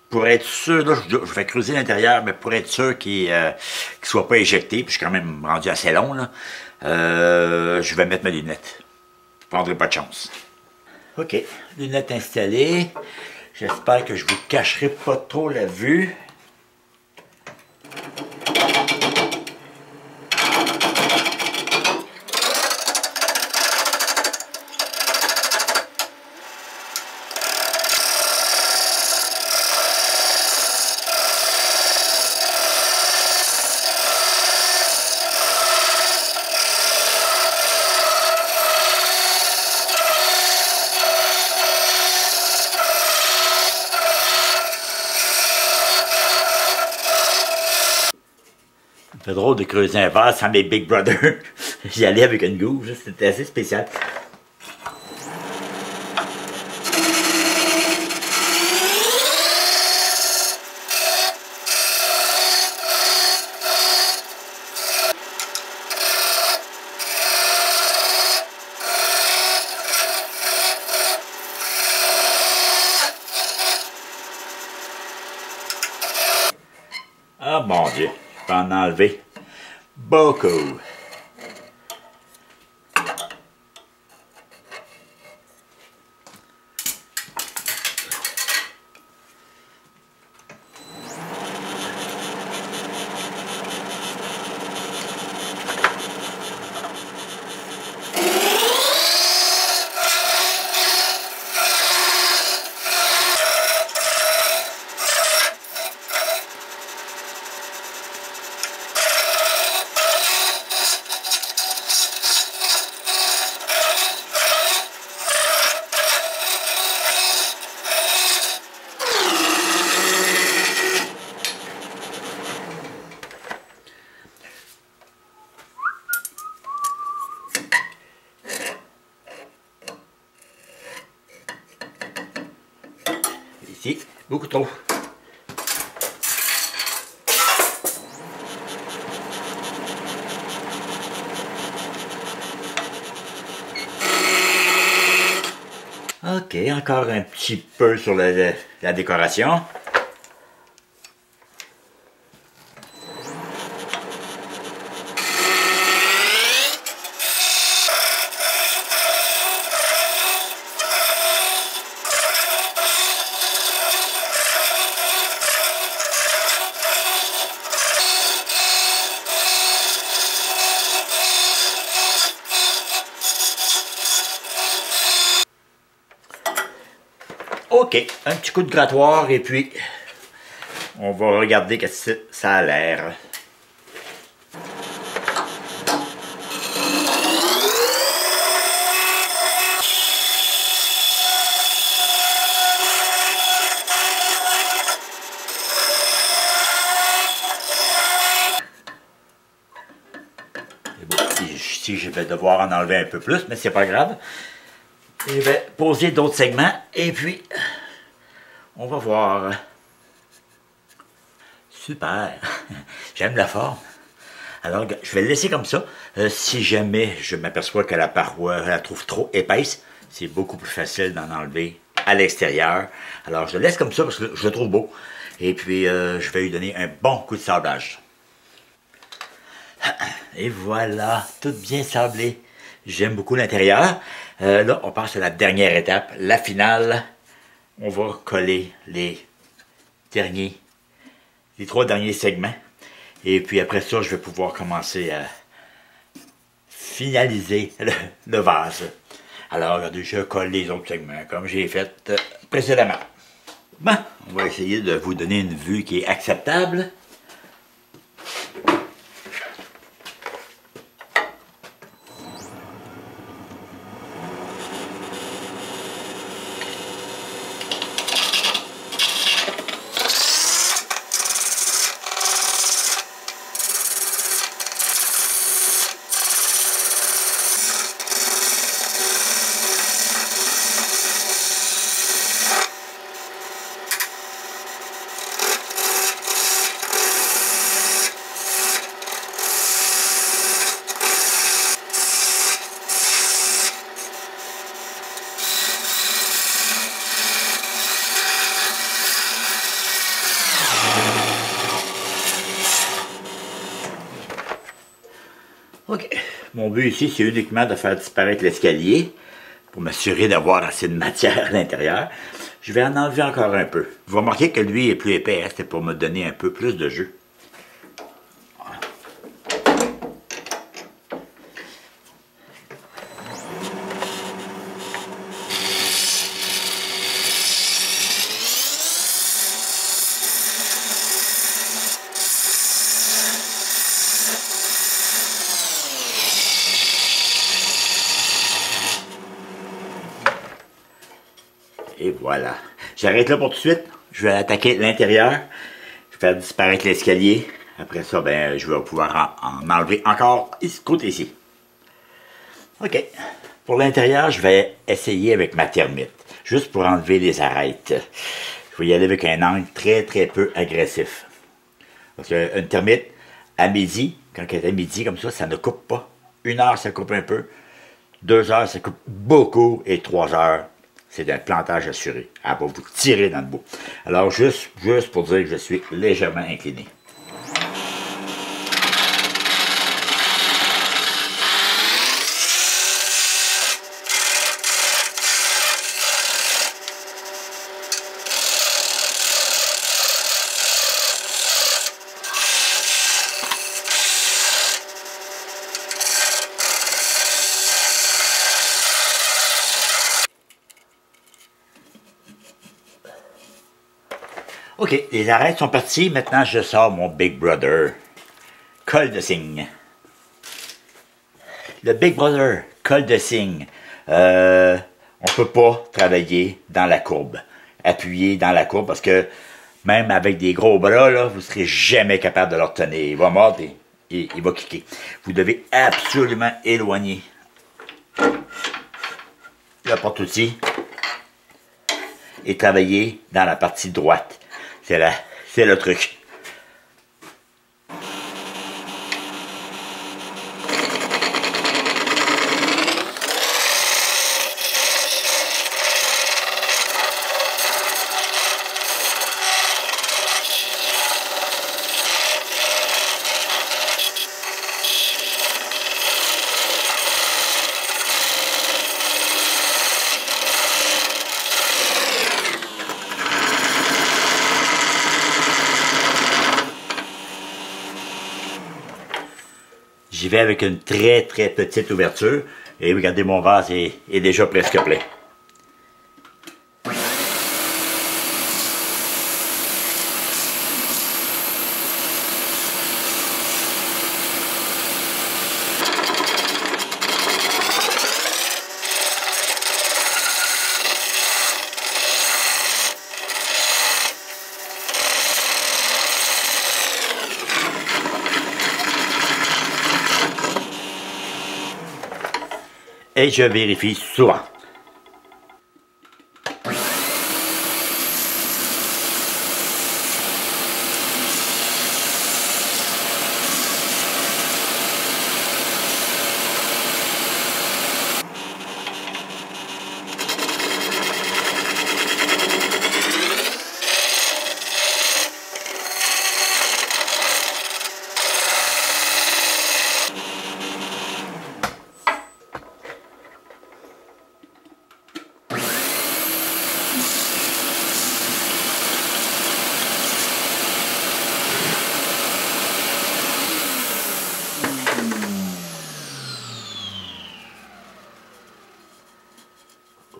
pour être sûr, là, je vais creuser l'intérieur, mais pour être sûr qu'il ne soit pas éjecté, puis je suis quand même rendu assez long, là, je vais mettre mes lunettes. Je ne prendrai pas de chance. OK, lunettes installées. J'espère que je ne vous cacherai pas trop la vue. C'est drôle de creuser un vase sans mes Big Brother. J'y allais avec une gouge, c'était assez spécial. Ah mon Dieu, je peux en enlever beaucoup. Ici, beaucoup trop. Ok, encore un petit peu sur la décoration. Ok, un petit coup de grattoir et puis on va regarder qu'est-ce que ça a l'air. Bon, ici, je vais devoir en enlever un peu plus, mais c'est pas grave. Je vais poser d'autres segments et puis on va voir. Super! J'aime la forme. Alors, je vais le laisser comme ça. Si jamais je m'aperçois que la paroi, je la trouve trop épaisse, c'est beaucoup plus facile d'en enlever à l'extérieur. Alors, je le laisse comme ça parce que je le trouve beau. Et puis, je vais lui donner un bon coup de sablage. Et voilà, tout bien sablé. J'aime beaucoup l'intérieur. Là, on passe à la dernière étape, la finale. On va coller les trois derniers segments. Et puis après ça, je vais pouvoir commencer à finaliser le vase. Alors, regardez, je colle les autres segments comme j'ai fait précédemment. Bon, on va essayer de vous donner une vue qui est acceptable. Ok. Mon but ici, c'est uniquement de faire disparaître l'escalier pour m'assurer d'avoir assez de matière à l'intérieur. Je vais en enlever encore un peu. Vous remarquez que lui est plus épais, hein? C'était pour me donner un peu plus de jeu. Et voilà. J'arrête là pour tout de suite. Je vais attaquer l'intérieur. Je vais faire disparaître l'escalier. Après ça, ben, je vais pouvoir en enlever encore ce côté-ci. OK. Pour l'intérieur, je vais essayer avec ma thermite. Juste pour enlever les arêtes. Je vais y aller avec un angle très, très peu agressif. Parce qu'une thermite, à midi, quand elle est à midi comme ça ne coupe pas. 1 heure, ça coupe un peu. 2 heures, ça coupe beaucoup. Et 3 heures, c'est un plantage assuré. Elle va vous tirer dans le bout. Alors, juste pour dire que je suis légèrement incliné. OK, les arêtes sont parties. Maintenant, je sors mon Big Brother. Colle de cygne. Le Big Brother, colle de cygne. On ne peut pas travailler dans la courbe. Appuyer dans la courbe parce que même avec des gros bras, là, vous ne serez jamais capable de le retenir. Il va mordre et il va cliquer. Vous devez absolument éloigner le porte-outil et travailler dans la partie droite. C'est le truc. J'y vais avec une très très petite ouverture. Et regardez, mon vase est déjà presque plein. Et je vérifie souvent.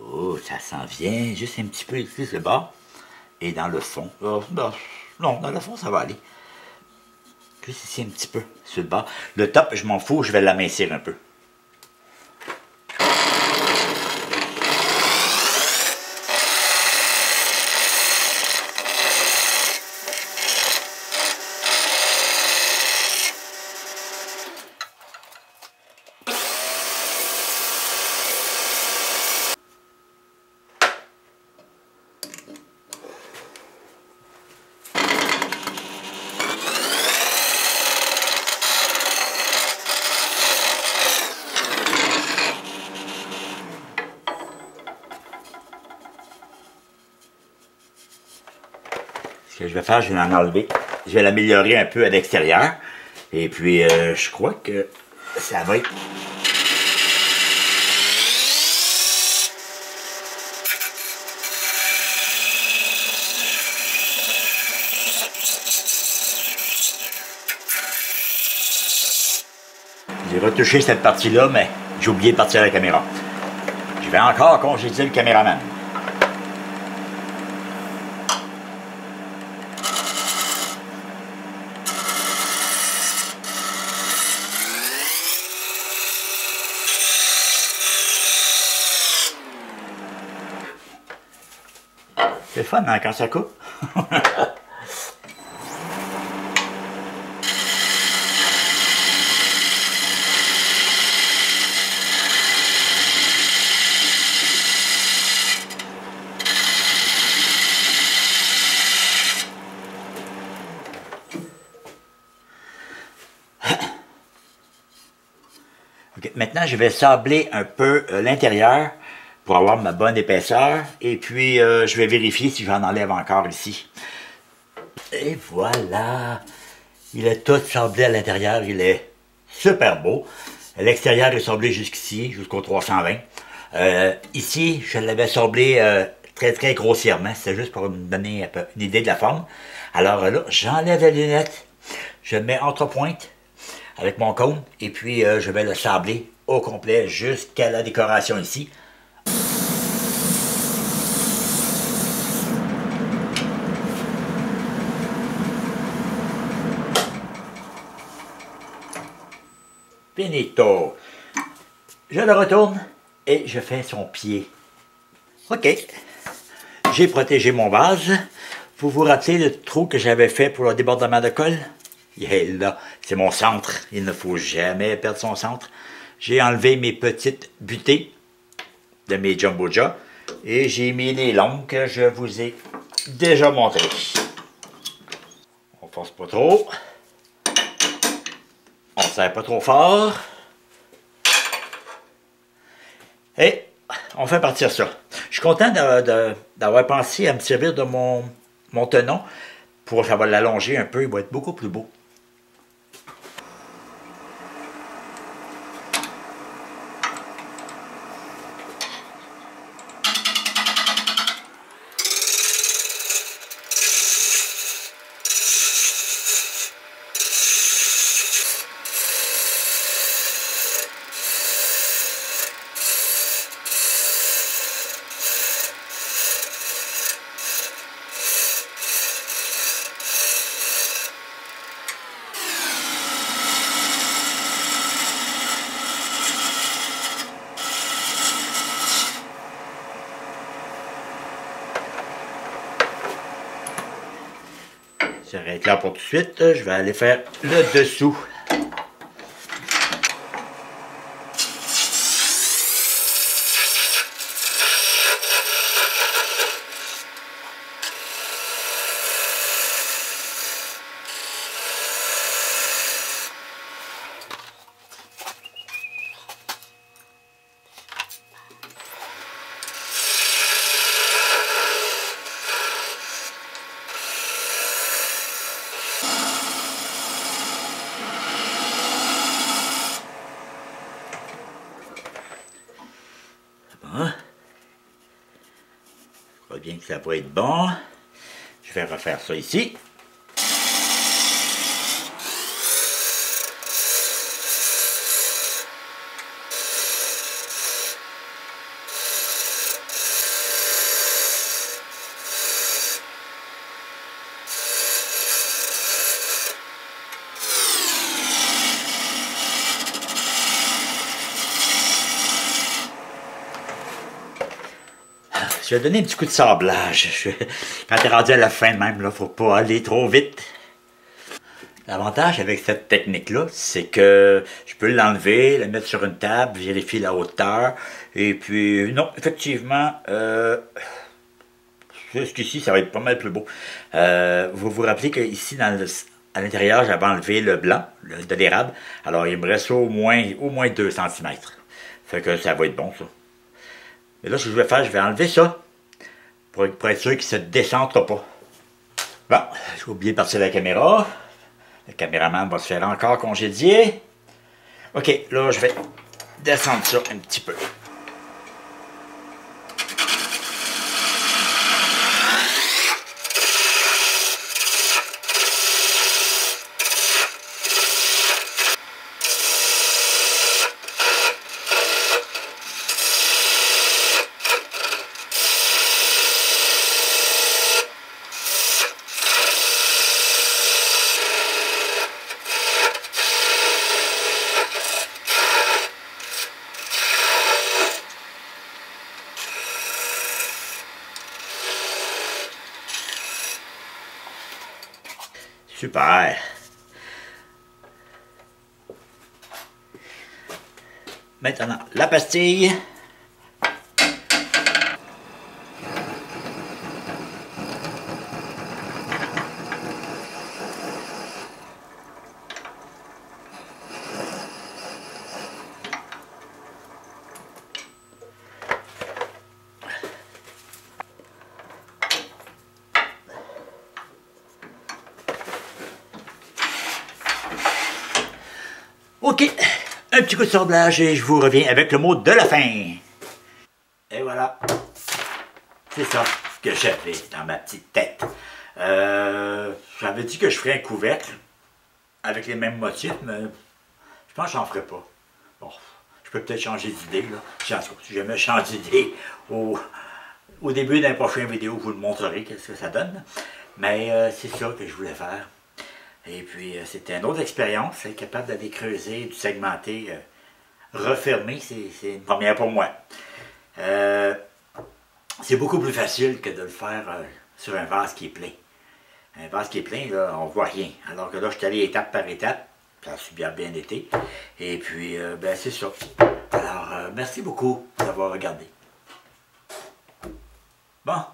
Oh, ça s'en vient. Juste un petit peu ici, le bas. Et dans le fond. Non, dans le fond, ça va aller. Juste ici un petit peu, sur le bas. Le top, je m'en fous, je vais l'amincir un peu. Ce que je vais faire, je vais l'en enlever. Je vais l'améliorer un peu à l'extérieur. Et puis, je crois que ça va être... J'ai retouché cette partie-là, mais j'ai oublié de partir la caméra. Je vais encore congédier le caméraman. C'est fun, hein, quand ça coupe. Okay, maintenant, je vais sabler un peu l'intérieur pour avoir ma bonne épaisseur. Et puis, je vais vérifier si j'en enlève encore ici. Et voilà! Il est tout sablé à l'intérieur. Il est super beau. L'extérieur est sablé jusqu'ici, jusqu'au 320. Ici, je l'avais sablé très très grossièrement. C'est juste pour me donner un peu une idée de la forme. Alors là, j'enlève les lunettes. Je le mets entre pointes avec mon cône. Et puis, je vais le sabler au complet jusqu'à la décoration ici. Finito. Je le retourne et je fais son pied. OK. J'ai protégé mon vase. Vous vous rappelez le trou que j'avais fait pour le débordement de colle? Il est là. C'est mon centre. Il ne faut jamais perdre son centre. J'ai enlevé mes petites butées de mes Jumbo Jas et j'ai mis les longues que je vous ai déjà montrées. On force pas trop. On ne serre pas trop fort. Et on fait partir ça. Je suis content d'avoir pensé à me servir de mon tenon. Ça va l'allonger un peu, il va être beaucoup plus beau. Ça va être clair pour tout de suite. Je vais aller faire le dessous. Je crois bien que ça va être bon. Je vais refaire ça ici. Je vais donner un petit coup de sablage. Quand tu es rendu à la fin même, il ne faut pas aller trop vite. L'avantage avec cette technique-là, c'est que je peux l'enlever, la mettre sur une table, vérifier la hauteur. Et puis, non, effectivement, jusqu'ici, ça va être pas mal plus beau. Vous vous rappelez qu'ici, à l'intérieur, j'avais enlevé le blanc de l'érable. Alors, il me reste au moins 2 cm. Fait que ça va être bon, ça. Mais là, ce que je vais faire, je vais enlever ça pour être sûr qu'il ne se décentre pas. Bon, j'ai oublié de partir la caméra. Le caméraman va se faire encore congédier. OK, là, je vais descendre ça un petit peu. Super. Maintenant, la pastille. OK, un petit coup de sablage et je vous reviens avec le mot de la fin. Et voilà, c'est ça que j'avais dans ma petite tête. J'avais dit que je ferais un couvercle avec les mêmes motifs, mais je pense que j'en ferai pas. Bon, je peux peut-être changer d'idée, là. Si jamais je change d'idée, au début d'un prochain vidéo, je vous le montrerai qu'est-ce que ça donne. Mais c'est ça que je voulais faire. Et puis, c'était une autre expérience, être capable d'aller creuser, de segmenter, refermer, c'est une première pour moi. C'est beaucoup plus facile que de le faire sur un vase qui est plein. Un vase qui est plein, là, on ne voit rien. Alors que là, je suis allé étape par étape, ça a super bien été. Et puis, ben, c'est ça. Alors, merci beaucoup d'avoir regardé. Bon,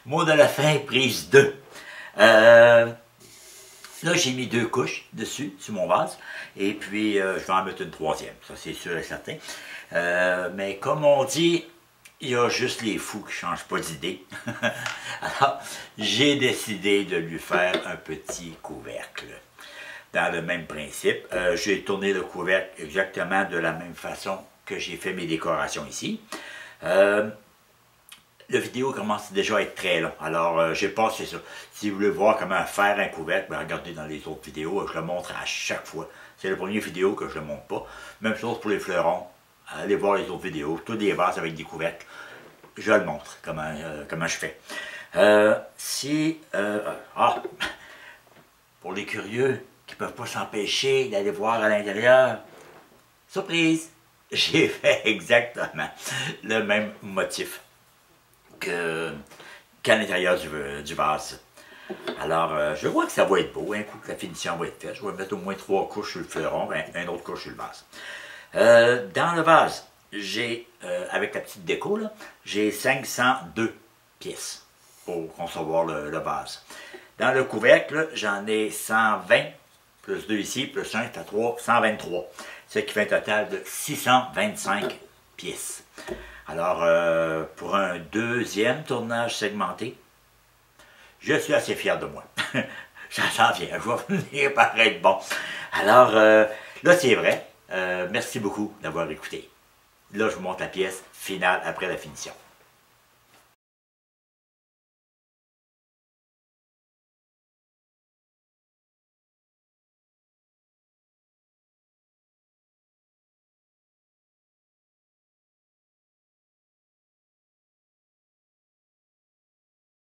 mot de la fin, prise 2. Là, j'ai mis 2 couches dessus, sur mon vase. Et puis, je vais en mettre une 3e. Ça, c'est sûr et certain. Mais comme on dit, il y a juste les fous qui ne changent pas d'idée. Alors, j'ai décidé de lui faire un petit couvercle. Dans le même principe. J'ai tourné le couvercle exactement de la même façon que j'ai fait mes décorations ici. La vidéo commence déjà à être très long, alors j'ai passé ça. Si vous voulez voir comment faire un couvercle, ben, regardez dans les autres vidéos, je le montre à chaque fois. C'est la première vidéo que je ne le montre pas. Même chose pour les fleurons, allez voir les autres vidéos, tous des vases avec des couvercles. Je le montre, comment je fais. Pour les curieux qui ne peuvent pas s'empêcher d'aller voir à l'intérieur, surprise, j'ai fait exactement le même motif qu'à l'intérieur du vase. Alors, je vois que ça va être beau, un coup que la finition va être faite. Je vais mettre au moins 3 couches sur le fleuron, un autre couche sur le vase. Dans le vase, j'ai, avec la petite déco, j'ai 502 pièces pour concevoir le vase. Dans le couvercle, j'en ai 120, plus 2 ici, plus 1, ça fait 3, 123. Ce qui fait un total de 625 pièces. Alors, pour un deuxième tournage segmenté, je suis assez fier de moi. J'en sens bien, je vais venir paraître bon. Alors, là, c'est vrai. Merci beaucoup d'avoir écouté. Là, je vous montre la pièce finale après la finition.